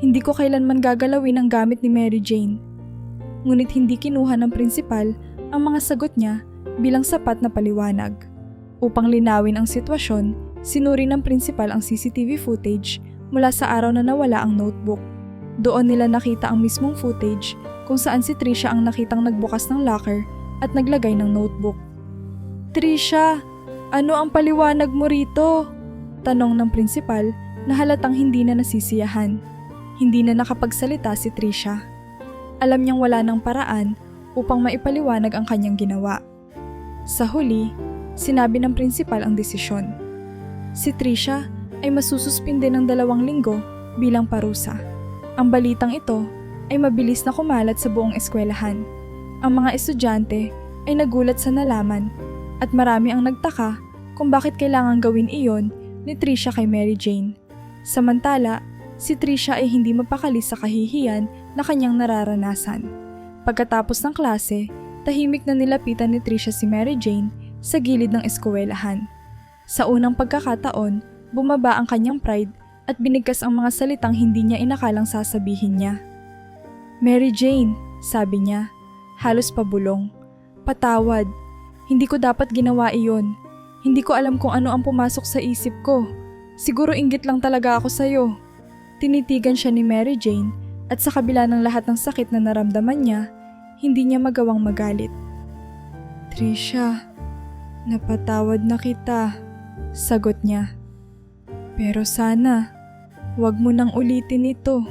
"Hindi ko kailanman gagalawin ang gamit ni Mary Jane." Ngunit hindi kinuha ng prinsipal ang mga sagot niya bilang sapat na paliwanag. Upang linawin ang sitwasyon, sinuri ng prinsipal ang CCTV footage mula sa araw na nawala ang notebook. Doon nila nakita ang mismong footage kung saan si Trisha ang nakitang nagbukas ng locker at naglagay ng notebook. "Trisha, ano ang paliwanag mo rito?" tanong ng prinsipal na halatang hindi na nasisiyahan. Hindi na nakapagsalita si Trisha. Alam niyang wala ng paraan upang maipaliwanag ang kanyang ginawa. Sa huli, sinabi ng prinsipal ang desisyon. Si Trisha ay masususpinde ng 2 linggo bilang parusa. Ang balitang ito ay mabilis na kumalat sa buong eskwelahan. Ang mga estudyante ay nagulat sa nalaman at marami ang nagtaka kung bakit kailangang gawin iyon ni Trisha kay Mary Jane. Samantala, si Trisha ay hindi mapakali sa kahihiyan na kanyang nararanasan. Pagkatapos ng klase, tahimik na nilapitan ni Trisha si Mary Jane sa gilid ng eskwelahan. Sa unang pagkakataon, bumaba ang kanyang pride at binigkas ang mga salitang hindi niya inakalang sasabihin niya. "Mary Jane," sabi niya, halos pabulong. "Patawad. Hindi ko dapat ginawa iyon. Hindi ko alam kung ano ang pumasok sa isip ko. Siguro inggit lang talaga ako sa'yo." Tinitigan siya ni Mary Jane at sa kabila ng lahat ng sakit na naramdaman niya, hindi niya magawang magalit. "Trisha, napatawad na kita," sagot niya. "Pero sana, wag mo nang ulitin ito.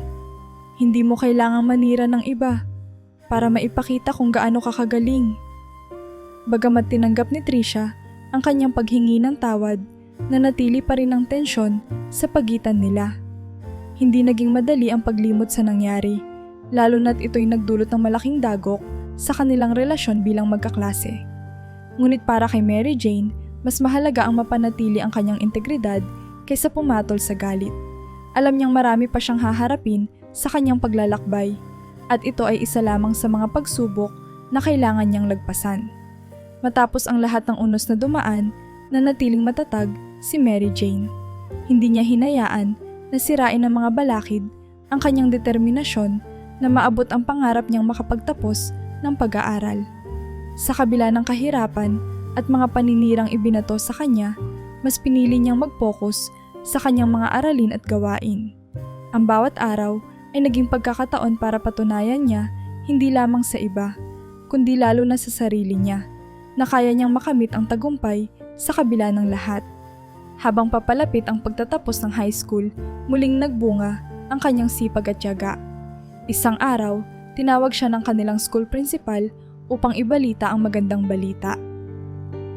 Hindi mo kailangang manira ng iba para maipakita kung gaano ka kagaling." Bagamat tinanggap ni Trisha ang kanyang paghingi ng tawad, nanatili pa rin ang tensyon sa pagitan nila. Hindi naging madali ang paglimot sa nangyari, lalo na't ito'y nagdulot ng malaking dagok sa kanilang relasyon bilang magkaklase. Ngunit para kay Mary Jane, mas mahalaga ang mapanatili ang kanyang integridad kaysa pumatol sa galit. Alam niyang marami pa siyang haharapin sa kanyang paglalakbay, at ito ay isa lamang sa mga pagsubok na kailangan niyang lagpasan. Matapos ang lahat ng unos na dumaan, nanatiling matatag si Mary Jane. Hindi niya hinayaan na sirain ng mga balakid ang kanyang determinasyon na maabot ang pangarap niyang makapagtapos ng pag-aaral. Sa kabila ng kahirapan at mga paninirang ibinato sa kanya, mas pinili niyang mag-focus sa kanyang mga aralin at gawain. Ang bawat araw ay naging pagkakataon para patunayan niya hindi lamang sa iba, kundi lalo na sa sarili niya, na kaya niyang makamit ang tagumpay sa kabila ng lahat. Habang papalapit ang pagtatapos ng high school, muling nagbunga ang kanyang sipag at tiyaga. Isang araw, tinawag siya ng kanilang school principal upang ibalita ang magandang balita.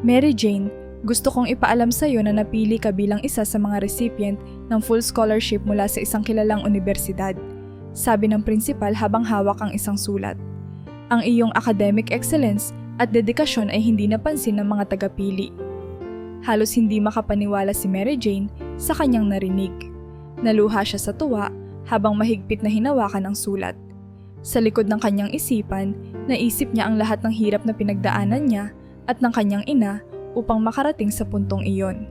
"Mary Jane, gusto kong ipaalam sa iyo na napili ka bilang isa sa mga recipient ng full scholarship mula sa isang kilalang universidad," sabi ng principal habang hawak ang isang sulat. "Ang iyong academic excellence at dedikasyon ay hindi napansin ng mga tagapili." Halos hindi makapaniwala si Mary Jane sa kanyang narinig. Naluha siya sa tuwa habang mahigpit na hinawakan ang sulat. Sa likod ng kanyang isipan, naisip niya ang lahat ng hirap na pinagdaanan niya at ng kanyang ina upang makarating sa puntong iyon.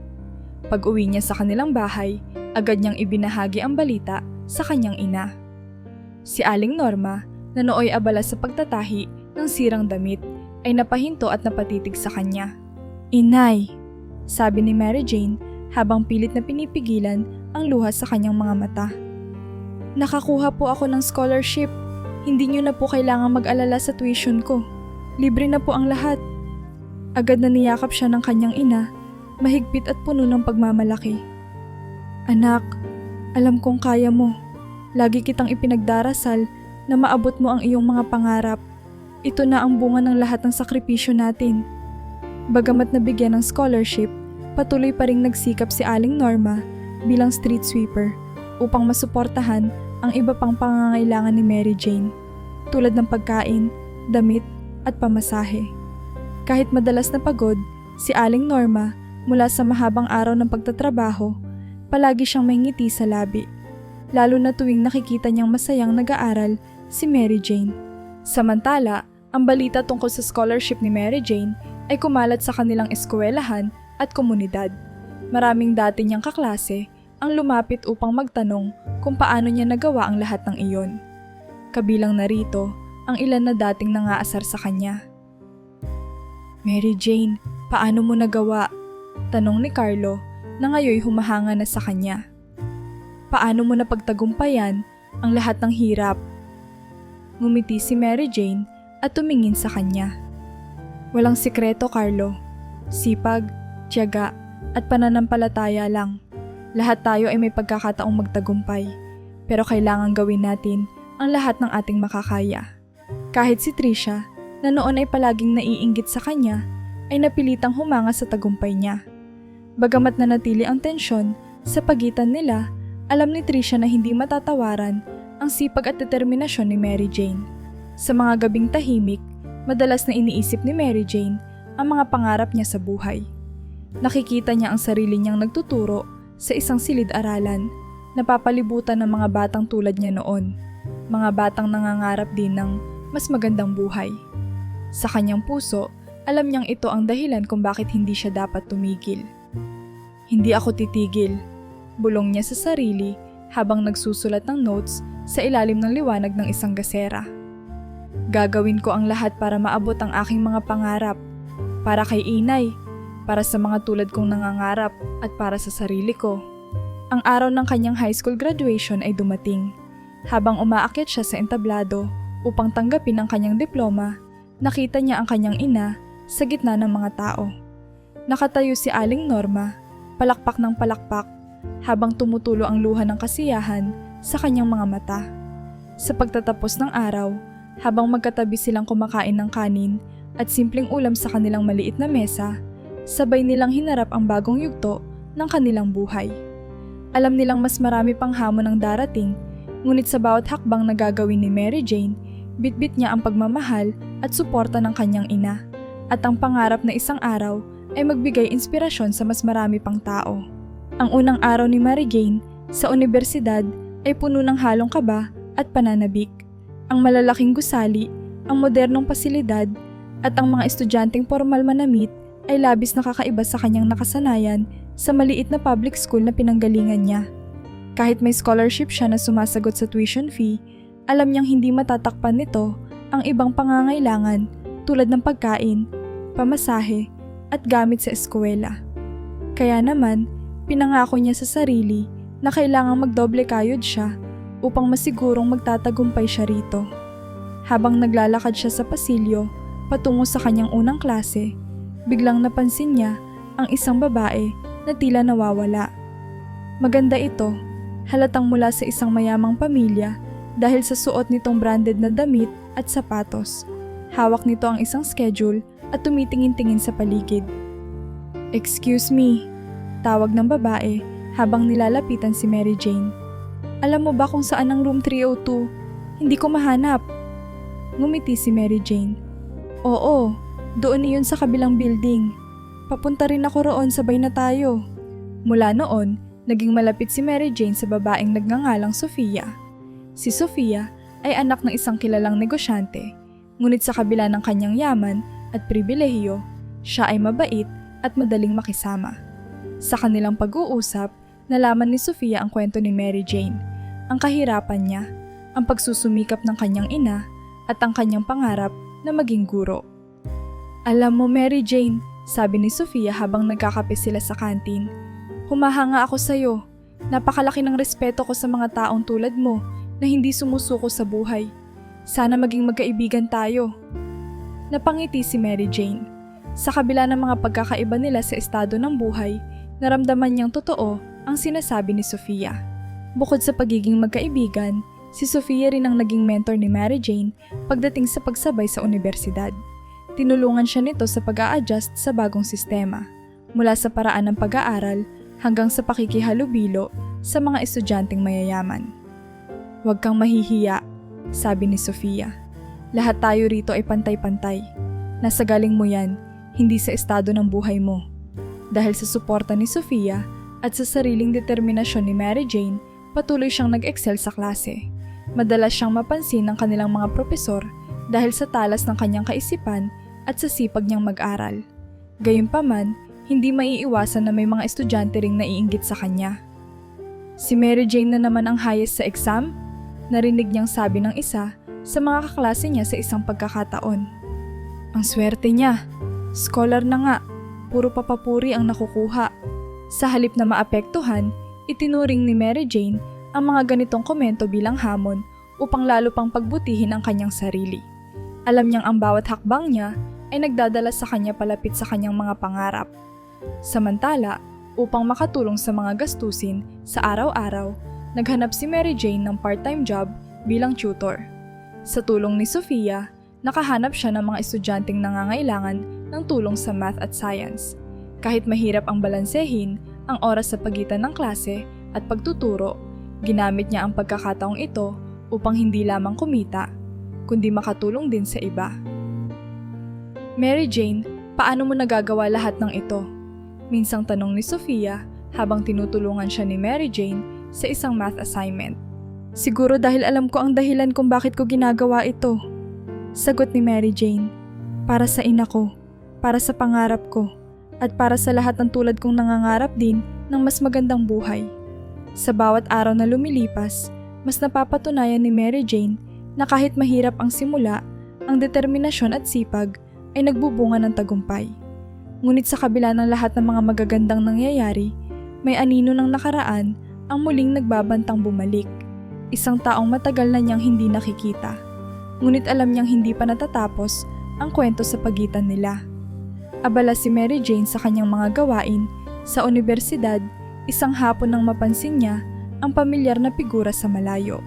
Pag-uwi niya sa kanilang bahay, agad niyang ibinahagi ang balita sa kanyang ina. Si Aling Norma, na nooy abala sa pagtatahi ng sirang damit, ay napahinto at napatitig sa kanya. "Inay," sabi ni Mary Jane habang pilit na pinipigilan ang luha sa kanyang mga mata. Nakakuha po ako ng scholarship. Hindi niyo na po kailangang mag-alala sa tuition ko. Libre na po ang lahat. Agad na niyakap siya ng kanyang ina, mahigpit at puno ng pagmamalaki. Anak, alam kong kaya mo. Lagi kitang ipinagdarasal na maabot mo ang iyong mga pangarap. Ito na ang bunga ng lahat ng sakripisyo natin. Bagamat nabigyan ng scholarship, patuloy pa ring nagsikap si Aling Norma bilang street sweeper upang masuportahan ang iba pang pangangailangan ni Mary Jane, tulad ng pagkain, damit at pamasahe. Kahit madalas na pagod, si Aling Norma mula sa mahabang araw ng pagtatrabaho, palagi siyang may ngiti sa labi, lalo na tuwing nakikita niyang masayang nag-aaral si Mary Jane. Samantala, ang balita tungkol sa scholarship ni Mary Jane ay kumalat sa kanilang eskwelahan at komunidad. Maraming dati niyang kaklase ang lumapit upang magtanong kung paano niya nagawa ang lahat ng iyon. Kabilang narito ang ilan na dating nangaasar sa kanya. Mary Jane, paano mo nagawa? Tanong ni Carlo na ngayoy humahanga na sa kanya. Paano mo napagtagumpayan ang lahat ng hirap? Ngumiti si Mary Jane at tumingin sa kanya. Walang sikreto, Carlo. Sipag, tiyaga at pananampalataya lang. Lahat tayo ay may pagkakataong magtagumpay, pero kailangan gawin natin ang lahat ng ating makakaya. Kahit si Trisha, na noon ay palaging naiinggit sa kanya, ay napilitang humanga sa tagumpay niya. Bagamat nanatili ang tensyon sa pagitan nila, alam ni Trisha na hindi matatawaran ang sipag at determinasyon ni Mary Jane. Sa mga gabing tahimik, madalas na iniisip ni Mary Jane ang mga pangarap niya sa buhay. Nakikita niya ang sarili niyang nagtuturo sa isang silid-aralan, napapalibutan ng mga batang tulad niya noon, mga batang nangangarap din ng mas magandang buhay. Sa kanyang puso, alam niyang ito ang dahilan kung bakit hindi siya dapat tumigil. Hindi ako titigil, bulong niya sa sarili habang nagsusulat ng notes sa ilalim ng liwanag ng isang gasera. Gagawin ko ang lahat para maabot ang aking mga pangarap, para kay inay, para sa mga tulad kong nangangarap at para sa sarili ko. Ang araw ng kanyang high school graduation ay dumating. Habang umaakyat siya sa entablado upang tanggapin ang kanyang diploma, nakita niya ang kanyang ina sa gitna ng mga tao. Nakatayo si Aling Norma, palakpak ng palakpak, habang tumutulo ang luha ng kasiyahan sa kanyang mga mata. Sa pagtatapos ng araw, habang magkatabi silang kumakain ng kanin at simpleng ulam sa kanilang maliit na mesa, sabay nilang hinarap ang bagong yugto ng kanilang buhay. Alam nilang mas marami pang hamon ang darating, ngunit sa bawat hakbang na gagawin ni Mary Jane, bitbit niya ang pagmamahal at suporta ng kanyang ina, at ang pangarap na isang araw ay magbigay inspirasyon sa mas marami pang tao. Ang unang araw ni Mary Jane sa universidad ay puno ng halong kaba at pananabik. Ang malalaking gusali, ang modernong pasilidad, at ang mga estudyanteng formal manamit ay labis nakakaiba sa kanyang nakasanayan sa maliit na public school na pinanggalingan niya. Kahit may scholarship siya na sumasagot sa tuition fee, alam niyang hindi matatakpan nito ang ibang pangangailangan tulad ng pagkain, pamasahe, at gamit sa eskwela. Kaya naman, pinangako niya sa sarili na kailangang magdoble kayod siya upang masigurong magtatagumpay siya rito. Habang naglalakad siya sa pasilyo patungo sa kanyang unang klase, biglang napansin niya ang isang babae na tila nawawala. Maganda ito, halatang mula sa isang mayamang pamilya dahil sa suot nitong branded na damit at sapatos. Hawak nito ang isang schedule at tumitingin-tingin sa paligid. "Excuse me," tawag ng babae habang nilalapitan si Mary Jane. "Alam mo ba kung saan ang room 302? Hindi ko mahanap." Ngumiti si Mary Jane. "Oo, doon iyon sa kabilang building. Papunta rin ako roon, sabay na tayo." Mula noon, naging malapit si Mary Jane sa babaeng nagngangalang Sofia. Si Sofia ay anak ng isang kilalang negosyante, ngunit sa kabila ng kanyang yaman at pribilehiyo, siya ay mabait at madaling makisama. Sa kanilang pag-uusap, nalaman ni Sofia ang kwento ni Mary Jane, ang kahirapan niya, ang pagsusumikap ng kanyang ina, at ang kanyang pangarap na maging guro. "Alam mo, Mary Jane," sabi ni Sofia habang nagkakape sila sa kantin, Humahanga ako sa'yo. Napakalaki ng respeto ko sa mga taong tulad mo na hindi sumusuko sa buhay. Sana maging magkaibigan tayo. Napangiti si Mary Jane. Sa kabila ng mga pagkakaiba nila sa estado ng buhay, naramdaman niyang totoo ang sinasabi ni Sofia. Bukod sa pagiging magkaibigan, si Sofia rin ang naging mentor ni Mary Jane pagdating sa pagsabay sa universidad. Tinulungan siya nito sa pag-a-adjust sa bagong sistema, mula sa paraan ng pag-aaral hanggang sa pakikihalubilo sa mga estudyanteng mayayaman. "Huwag kang mahihiya," sabi ni Sofia. "Lahat tayo rito ay pantay-pantay. Nasa galing mo yan, hindi sa estado ng buhay mo." Dahil sa suporta ni Sofia at sa sariling determinasyon ni Mary Jane, patuloy siyang nag-excel sa klase. Madalas siyang mapansin ng kanilang mga propesor dahil sa talas ng kanyang kaisipan at sa sipag niyang mag-aral. Gayunpaman, hindi maiiwasan na may mga estudyante ring naiinggit sa kanya. "Si Mary Jane na naman ang highest sa exam?" Narinig niyang sabi ng isa sa mga kaklase niya sa isang pagkakataon. "Ang swerte niya. Scholar na nga. Puro papapuri ang nakukuha." Sa halip na maapektuhan, itinuring ni Mary Jane ang mga ganitong komento bilang hamon upang lalo pang pagbutihin ang kanyang sarili. Alam niyang ang bawat hakbang niya ay nagdadala sa kanya palapit sa kanyang mga pangarap. Samantala, upang makatulong sa mga gastusin sa araw-araw, naghanap si Mary Jane ng part-time job bilang tutor. Sa tulong ni Sofia, nakahanap siya ng mga estudyanteng nangangailangan ng tulong sa math at science. Kahit mahirap ang balansehin ang oras sa pagitan ng klase at pagtuturo, ginamit niya ang pagkakataong ito upang hindi lamang kumita, kundi makatulong din sa iba. "Mary Jane, paano mo nagagawa lahat ng ito?" Minsang tanong ni Sofia habang tinutulungan siya ni Mary Jane sa isang math assignment. "Siguro dahil alam ko ang dahilan kung bakit ko ginagawa ito," sagot ni Mary Jane. "Para sa ina ko, para sa pangarap ko, at para sa lahat ng tulad kong nangangarap din ng mas magandang buhay." Sa bawat araw na lumilipas, mas napapatunayan ni Mary Jane na kahit mahirap ang simula, ang determinasyon at sipag ay nagbubunga ng tagumpay. Ngunit sa kabila ng lahat ng mga magagandang nangyayari, may anino ng nakaraan ang muling nagbabantang bumalik. Isang taong matagal na niyang hindi nakikita. Ngunit alam niyang hindi pa natatapos ang kwento sa pagitan nila. Abala si Mary Jane sa kanyang mga gawain sa universidad, isang hapon nang mapansin niya ang pamilyar na figura sa malayo.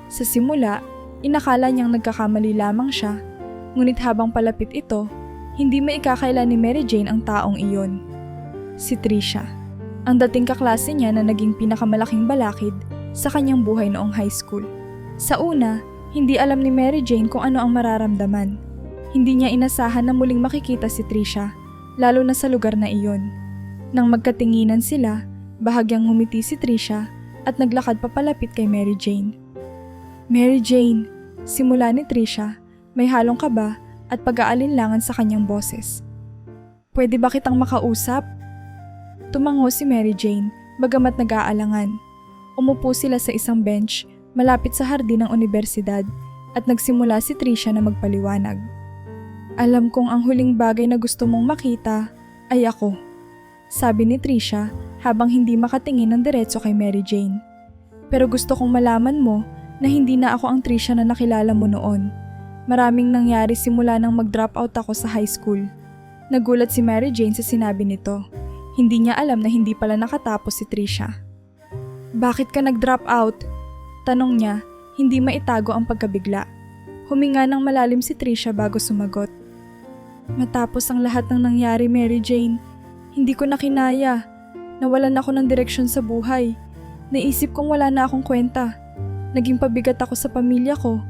Sa simula, inakala niyang nagkakamali lamang siya, ngunit habang palapit ito, hindi maikakaila ni Mary Jane ang taong iyon. Si Trisha, ang dating kaklase niya na naging pinakamalaking balakid sa kanyang buhay noong high school. Sa una, hindi alam ni Mary Jane kung ano ang mararamdaman. Hindi niya inasahan na muling makikita si Trisha, lalo na sa lugar na iyon. Nang magkatinginan sila, bahagyang humiti si Trisha at naglakad papalapit kay Mary Jane. "Mary Jane," simula ni Trisha, may halong kaba at pag-aalinlangan sa kanyang boses. "Pwede ba kitang makausap?" Tumango si Mary Jane, bagamat nag-aalangan. Umupo sila sa isang bench malapit sa hardin ng universidad at nagsimula si Trisha na magpaliwanag. "Alam kong ang huling bagay na gusto mong makita ay ako," sabi ni Trisha habang hindi makatingin ng diretso kay Mary Jane. "Pero gusto kong malaman mo na hindi na ako ang Trisha na nakilala mo noon. Maraming nangyari simula nang mag-drop out ako sa high school." Nagulat si Mary Jane sa sinabi nito. Hindi niya alam na hindi pala nakatapos si Trisha. "Bakit ka nag-drop out?" tanong niya, hindi maitago ang pagkabigla. Huminga ng malalim si Trisha bago sumagot. "Matapos ang lahat ng nangyari, Mary Jane, hindi ko na kinaya. Nawalan ako ng direksyon sa buhay. Naisip kong wala na akong kwenta. Naging pabigat ako sa pamilya ko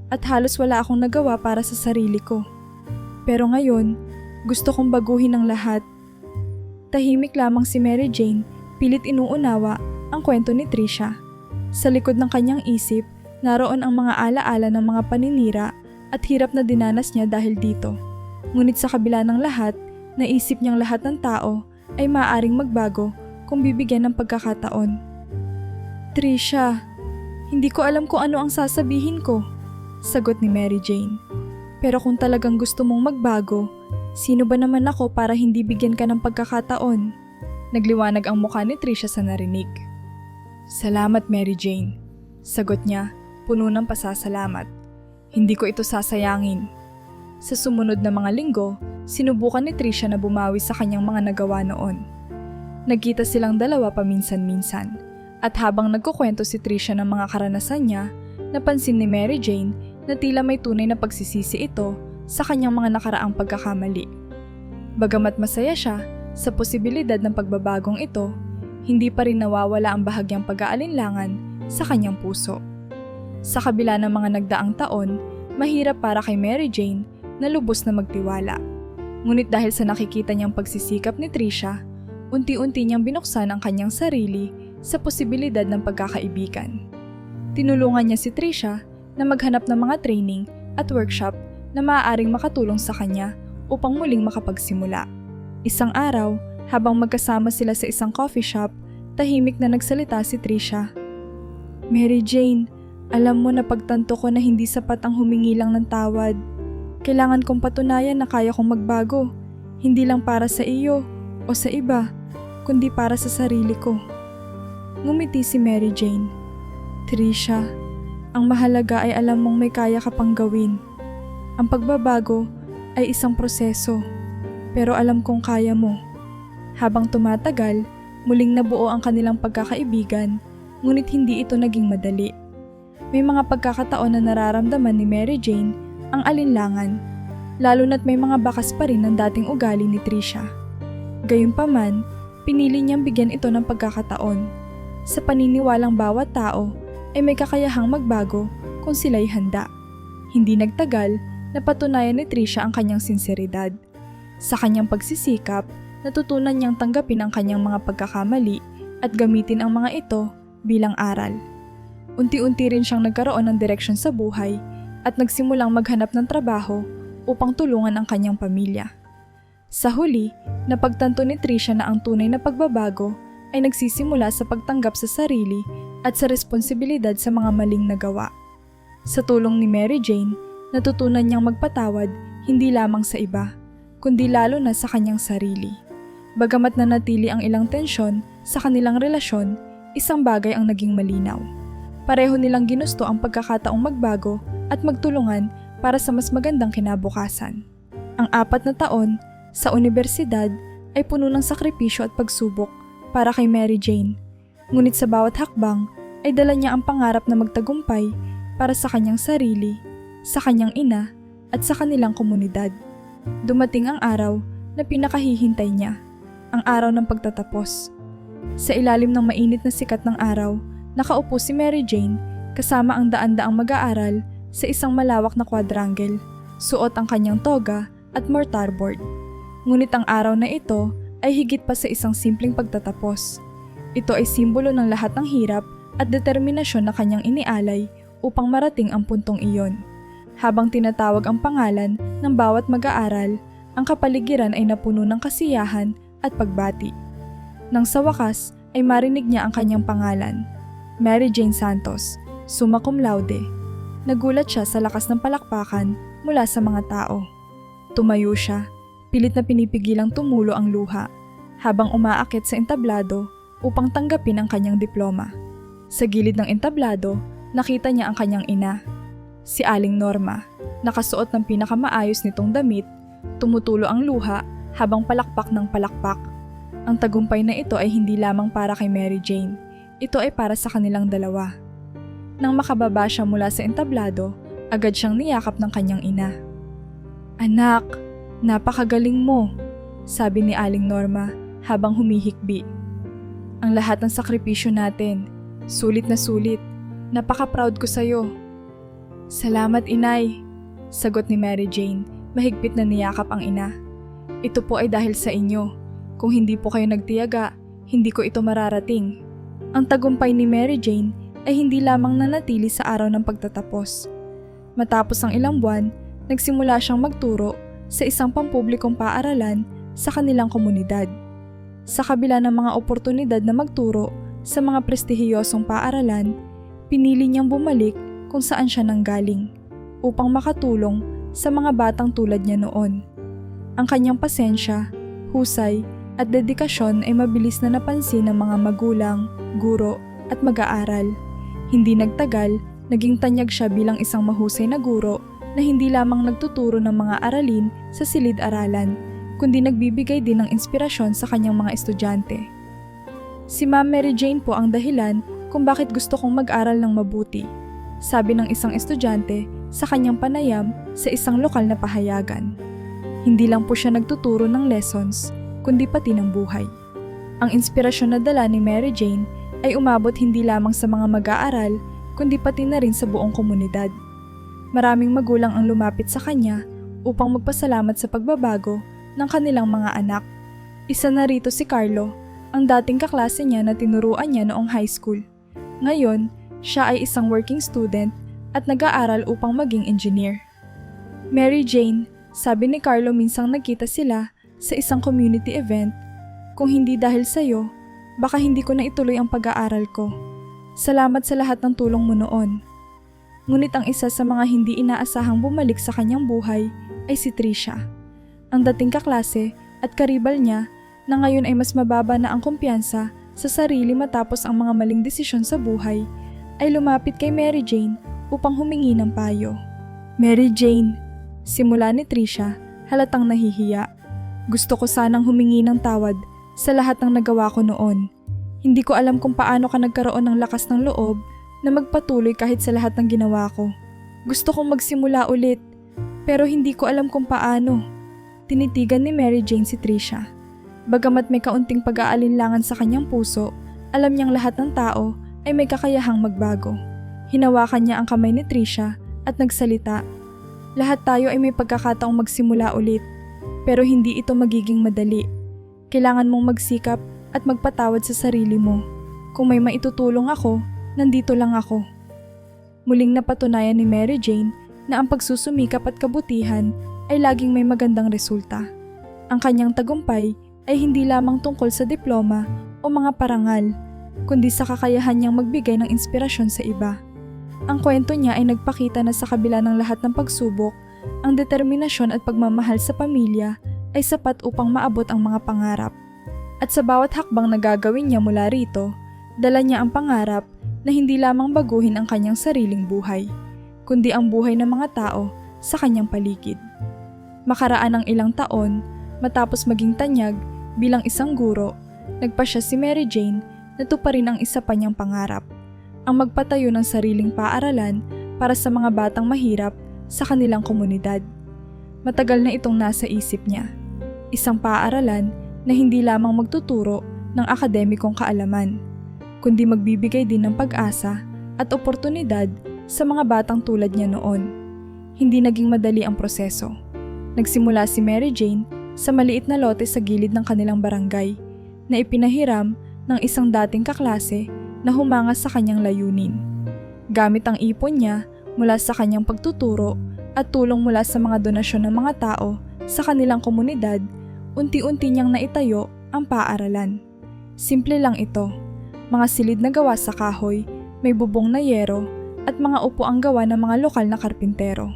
at halos wala akong nagawa para sa sarili ko. Pero ngayon, gusto kong baguhin ang lahat." Tahimik lamang si Mary Jane, pilit inuunawa ang kwento ni Trisha. Sa likod ng kanyang isip, naroon ang mga alaala ng mga paninira at hirap na dinanas niya dahil dito. Ngunit sa kabila ng lahat, naisip niyang lahat ng tao ay maaaring magbago kung bibigyan ng pagkakataon. "Trisha, hindi ko alam kung ano ang sasabihin ko," sagot ni Mary Jane. "Pero kung talagang gusto mong magbago, sino ba naman ako para hindi bigyan ka ng pagkakataon?" Nagliwanag ang mukha ni Trisha sa narinig. "Salamat, Mary Jane," sagot niya, puno ng pasasalamat. "Hindi ko ito sasayangin." Sa sumunod na mga linggo, sinubukan ni Trisha na bumawi sa kanyang mga nagawa noon. Nagkita silang dalawa paminsan-minsan, at habang nagkukwento si Trisha ng mga karanasan niya, napansin ni Mary Jane na tila may tunay na pagsisisi ito sa kanyang mga nakaraang pagkakamali. Bagamat masaya siya sa posibilidad ng pagbabagong ito, hindi pa rin nawawala ang bahagyang pag-aalinlangan sa kanyang puso. Sa kabila ng mga nagdaang taon, mahirap para kay Mary Jane na lubos na magtiwala. Ngunit dahil sa nakikita niyang pagsisikap ni Trisha, unti-unti niyang binuksan ang kanyang sarili sa posibilidad ng pagkakaibigan. Tinulungan niya si Trisha na maghanap ng mga training at workshop na maaaring makatulong sa kanya upang muling makapagsimula. Isang araw, habang magkasama sila sa isang coffee shop, tahimik na nagsalita si Trisha. "Mary Jane, alam mo na pagtanto ko na hindi sapat ang humingi lang ng tawad. Kailangan kong patunayan na kaya kong magbago, hindi lang para sa iyo o sa iba, kundi para sa sarili ko." Ngumiti si Mary Jane. "Trisha, ang mahalaga ay alam mong may kaya ka pang gawin. Ang pagbabago ay isang proseso, pero alam kong kaya mo." Habang tumatagal, muling nabuo ang kanilang pagkakaibigan, ngunit hindi ito naging madali. May mga pagkakataon na nararamdaman ni Mary Jane ang alinlangan, lalo na't may mga bakas pa rin ng dating ugali ni Trisha. Gayunpaman, pinili niyang bigyan ito ng pagkakataon. Sa paniniwalang bawat tao ay may kakayahang magbago kung sila'y handa. Hindi nagtagal, napatunayan ni Trisha ang kanyang sinseridad. Sa kanyang pagsisikap, natutunan niyang tanggapin ang kanyang mga pagkakamali at gamitin ang mga ito bilang aral. Unti-unti rin siyang nagkaroon ng direksyon sa buhay at nagsimulang maghanap ng trabaho upang tulungan ang kanyang pamilya. Sa huli, napagtanto ni Trisha na ang tunay na pagbabago ay nagsisimula sa pagtanggap sa sarili at sa responsibilidad sa mga maling nagawa. Sa tulong ni Mary Jane, natutunan niyang magpatawad hindi lamang sa iba, kundi lalo na sa kanyang sarili. Bagamat nanatili ang ilang tensyon sa kanilang relasyon, isang bagay ang naging malinaw. Pareho nilang ginusto ang pagkakataong magbago at magtulungan para sa mas magandang kinabukasan. Ang 4 na taon sa unibersidad ay puno ng sakripisyo at pagsubok para kay Mary Jane. Ngunit sa bawat hakbang ay dala niya ang pangarap na magtagumpay para sa kanyang sarili, sa kanyang ina at sa kanilang komunidad. Dumating ang araw na pinakahihintay niya, ang araw ng pagtatapos. Sa ilalim ng mainit na sikat ng araw, nakaupo si Mary Jane kasama ang daan-daang mag-aaral sa isang malawak na quadrangle, suot ang kanyang toga at mortarboard. Ngunit ang araw na ito ay higit pa sa isang simpleng pagtatapos. Ito ay simbolo ng lahat ng hirap at determinasyon na kanyang inialay upang marating ang puntong iyon. Habang tinatawag ang pangalan ng bawat mag-aaral, ang kapaligiran ay napuno ng kasiyahan at pagbati. Nang sa wakas ay marinig niya ang kanyang pangalan, Mary Jane Santos, summa cum laude. Nagulat siya sa lakas ng palakpakan mula sa mga tao. Tumayo siya, pilit na pinipigilang tumulo ang luha, habang umaakit sa entablado upang tanggapin ang kanyang diploma. Sa gilid ng entablado, nakita niya ang kanyang ina, si Aling Norma, nakasuot ng pinakamaayos nitong damit, tumutulo ang luha habang palakpak ng palakpak. Ang tagumpay na ito ay hindi lamang para kay Mary Jane, ito ay para sa kanilang dalawa. Nang makababa siya mula sa entablado, agad siyang niyakap ng kanyang ina. "Anak, napakagaling mo," sabi ni Aling Norma habang humihikbi. "Ang lahat ng sakripisyo natin, sulit na sulit. Napaka-proud ko sa'yo." "Salamat, inay," sagot ni Mary Jane, mahigpit na niyakap ang ina. "Ito po ay dahil sa inyo. Kung hindi po kayo nagtiyaga, hindi ko ito mararating." Ang tagumpay ni Mary Jane ay hindi lamang nanatili sa araw ng pagtatapos. Matapos ang ilang buwan, nagsimula siyang magturo sa isang pampublikong paaralan sa kanilang komunidad. Sa kabila ng mga oportunidad na magturo sa mga prestihiyosong paaralan, pinili niyang bumalik kung saan siya nanggaling upang makatulong sa mga batang tulad niya noon. Ang kanyang pasensya, husay at dedikasyon ay mabilis na napansin ng mga magulang, guro at mag-aaral. Hindi nagtagal, naging tanyag siya bilang isang mahusay na guro na hindi lamang nagtuturo ng mga aralin sa silid-aralan, kundi nagbibigay din ng inspirasyon sa kanyang mga estudyante. Si Ma'am Mary Jane po ang dahilan kung bakit gusto kong mag-aral ng mabuti, sabi ng isang estudyante sa kanyang panayam sa isang lokal na pahayagan. Hindi lang po siya nagtuturo ng lessons, kundi pati ng buhay. Ang inspirasyon na dala ni Mary Jane ay umabot hindi lamang sa mga mag-aaral, kundi pati na rin sa buong komunidad. Maraming magulang ang lumapit sa kanya upang magpasalamat sa pagbabago ng kanilang mga anak. Isa na rito si Carlo, ang dating kaklase niya na tinuruan niya noong high school. Ngayon, siya ay isang working student at nag-aaral upang maging engineer. Mary Jane, sabi ni Carlo minsang nagkita sila sa isang community event, kung hindi dahil sa'yo, baka hindi ko na ituloy ang pag-aaral ko. Salamat sa lahat ng tulong mo noon. Ngunit ang isa sa mga hindi inaasahang bumalik sa kanyang buhay ay si Trisha. Ang dating kaklase at karibal niya na ngayon ay mas mababa na ang kumpiyansa sa sarili matapos ang mga maling desisyon sa buhay, ay lumapit kay Mary Jane upang humingi ng payo. Mary Jane, simula ni Trisha, halatang nahihiya. Gusto ko sanang humingi ng tawad sa lahat ng nagawa ko noon. Hindi ko alam kung paano ka nagkaroon ng lakas ng loob na magpatuloy kahit sa lahat ng ginawa ko. Gusto kong magsimula ulit, pero hindi ko alam kung paano. Tinitigan ni Mary Jane si Trisha. Bagamat may kaunting pag-aalinlangan sa kanyang puso, alam niyang lahat ng tao ay may kakayahang magbago. Hinawakan niya ang kamay ni Trisha at nagsalita. Lahat tayo ay may pagkakataong magsimula ulit, pero hindi ito magiging madali. Kailangan mong magsikap at magpatawad sa sarili mo. Kung may maitutulong ako, nandito lang ako. Muling napatunayan ni Mary Jane na ang pagsusumikap at kabutihan ay laging may magandang resulta. Ang kanyang tagumpay ay hindi lamang tungkol sa diploma o mga parangal, kundi sa kakayahan niyang magbigay ng inspirasyon sa iba. Ang kwento niya ay nagpakita na sa kabila ng lahat ng pagsubok, ang determinasyon at pagmamahal sa pamilya ay sapat upang maabot ang mga pangarap. At sa bawat hakbang na gagawin niya mula rito, dala niya ang pangarap na hindi lamang baguhin ang kanyang sariling buhay, kundi ang buhay ng mga tao sa kanyang paligid. Makaraan ng ilang taon, matapos maging tanyag bilang isang guro, nagpasya si Mary Jane na tuparin ang isa pa niyang pangarap, ang magpatayo ng sariling paaralan para sa mga batang mahirap sa kanilang komunidad. Matagal na itong nasa isip niya. Isang paaralan na hindi lamang magtuturo ng akademikong kaalaman, kundi magbibigay din ng pag-asa at oportunidad sa mga batang tulad niya noon. Hindi naging madali ang proseso. Nagsimula si Mary Jane sa maliit na lote sa gilid ng kanilang barangay na ipinahiram ng isang dating kaklase na humanga sa kanyang layunin. Gamit ang ipon niya mula sa kanyang pagtuturo at tulong mula sa mga donasyon ng mga tao sa kanilang komunidad, unti-unti niyang naitayo ang paaralan. Simple lang ito, mga silid na gawa sa kahoy, may bubong na yero at mga upo ang gawa ng mga lokal na karpintero.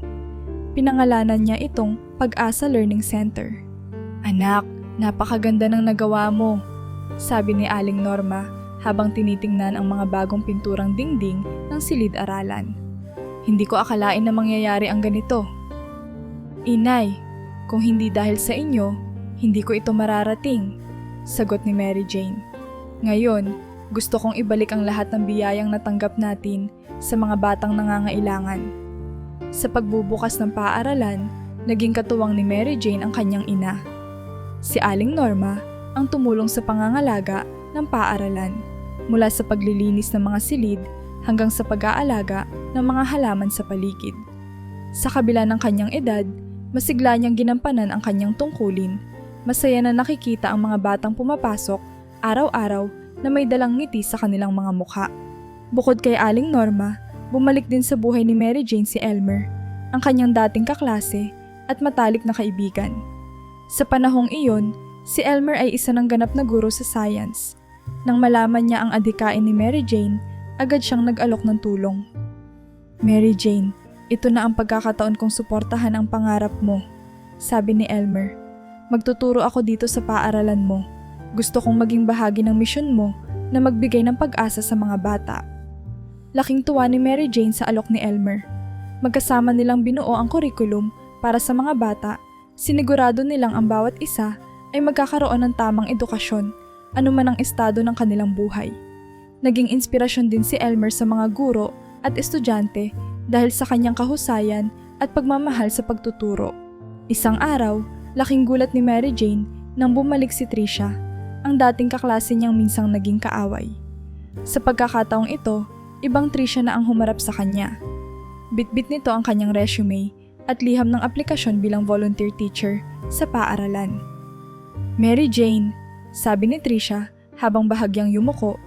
Pinangalanan niya itong Pag-asa Learning Center. Anak, napakaganda ng nagawa mo, sabi ni Aling Norma habang tinitingnan ang mga bagong pinturang dingding ng silid-aralan. Hindi ko akalain na mangyayari ang ganito. Inay, kung hindi dahil sa inyo, hindi ko ito mararating, sagot ni Mary Jane. Ngayon, gusto kong ibalik ang lahat ng biyayang natanggap natin sa mga batang nangangailangan. Sa pagbubukas ng paaralan, naging katuwang ni Mary Jane ang kanyang ina. Si Aling Norma ang tumulong sa pangangalaga ng paaralan, mula sa paglilinis ng mga silid hanggang sa pag-aalaga ng mga halaman sa paligid. Sa kabila ng kanyang edad, masigla niyang ginampanan ang kanyang tungkulin. Masaya na nakikita ang mga batang pumapasok araw-araw na may dalang ngiti sa kanilang mga mukha. Bukod kay Aling Norma, bumalik din sa buhay ni Mary Jane si Elmer, ang kanyang dating kaklase at matalik na kaibigan. Sa panahong iyon, si Elmer ay isa ng ganap na guro sa science. Nang malaman niya ang adhikain ni Mary Jane, agad siyang nag-alok ng tulong. Mary Jane, ito na ang pagkakataon kong suportahan ang pangarap mo, sabi ni Elmer. Magtuturo ako dito sa paaralan mo. Gusto kong maging bahagi ng misyon mo na magbigay ng pag-asa sa mga bata. Laking tuwa ni Mary Jane sa alok ni Elmer. Magkasama nilang binuo ang kurikulum para sa mga bata, sinigurado nilang ang bawat isa ay magkakaroon ng tamang edukasyon, anuman ang estado ng kanilang buhay. Naging inspirasyon din si Elmer sa mga guro at estudyante dahil sa kanyang kahusayan at pagmamahal sa pagtuturo. Isang araw, laking gulat ni Mary Jane nang bumalik si Tricia, ang dating kaklase niyang minsang naging kaaway. Sa pagkakataong ito, ibang Tricia na ang humarap sa kanya. Bitbit nito ang kanyang resume at liham ng aplikasyon bilang volunteer teacher sa paaralan. Mary Jane, sabi ni Tricia habang bahagyang yumuko,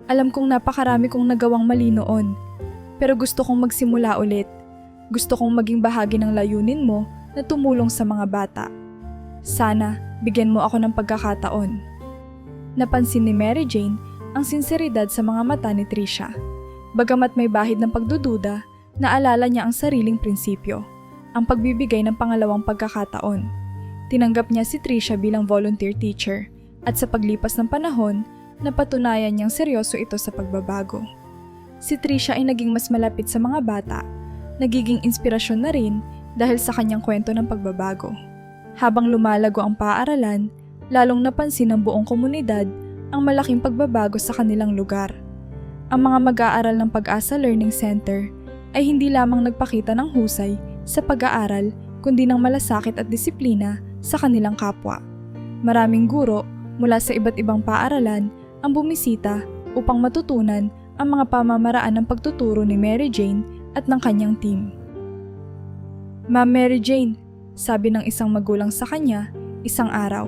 alam kong napakarami kong nagawang mali noon, pero gusto kong magsimula ulit. Gusto kong maging bahagi ng layunin mo na tumulong sa mga bata. Sana, bigyan mo ako ng pagkakataon. Napansin ni Mary Jane ang sinseridad sa mga mata ni Tricia. Bagamat may bahid ng pagdududa, naalala niya ang sariling prinsipyo, ang pagbibigay ng pangalawang pagkakataon. Tinanggap niya si Tricia bilang volunteer teacher at sa paglipas ng panahon, napatunayan niyang seryoso ito sa pagbabago. Si Tricia ay naging mas malapit sa mga bata, nagiging inspirasyon na rin dahil sa kanyang kwento ng pagbabago. Habang lumalago ang paaralan, lalong napansin ng buong komunidad ang malaking pagbabago sa kanilang lugar. Ang mga mag-aaral ng Pag-asa Learning Center ay hindi lamang nagpakita ng husay sa pag-aaral kundi ng malasakit at disiplina sa kanilang kapwa. Maraming guro mula sa iba't ibang paaralan ang bumisita upang matutunan ang mga pamamaraan ng pagtuturo ni Mary Jane at ng kanyang team. Ma'am Mary Jane, sabi ng isang magulang sa kanya isang araw,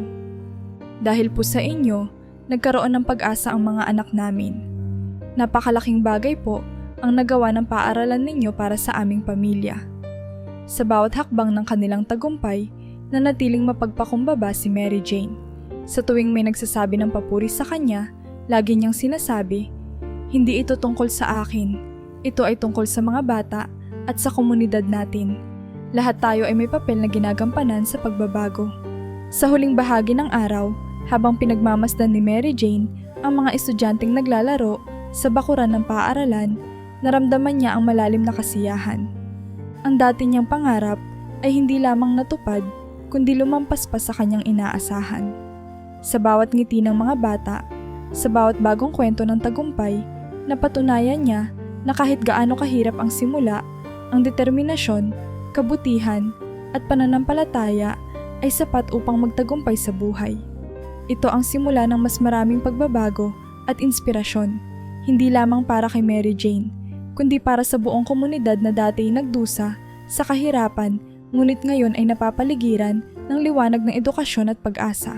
dahil po sa inyo, nagkaroon ng pag-asa ang mga anak namin. Napakalaking bagay po ang nagawa ng paaralan ninyo para sa aming pamilya. Sa bawat hakbang ng kanilang tagumpay, nanatiling mapagpakumbaba si Mary Jane. Sa tuwing may nagsasabi ng papuri sa kanya, lagi niyang sinasabi, hindi ito tungkol sa akin, ito ay tungkol sa mga bata at sa komunidad natin. Lahat tayo ay may papel na ginagampanan sa pagbabago. Sa huling bahagi ng araw, habang pinagmamasdan ni Mary Jane ang mga estudyanteng naglalaro sa bakuran ng paaralan, naramdaman niya ang malalim na kasiyahan. Ang dati niyang pangarap ay hindi lamang natupad, kundi lumampas pa sa kanyang inaasahan. Sa bawat ngiti ng mga bata, sa bawat bagong kwento ng tagumpay, napatunayan niya na kahit gaano kahirap ang simula, ang determinasyon, kabutihan, at pananampalataya ay sapat upang magtagumpay sa buhay. Ito ang simula ng mas maraming pagbabago at inspirasyon, hindi lamang para kay Mary Jane, kundi para sa buong komunidad na dati nagdusa sa kahirapan, ngunit ngayon ay napapaligiran ng liwanag ng edukasyon at pag-asa.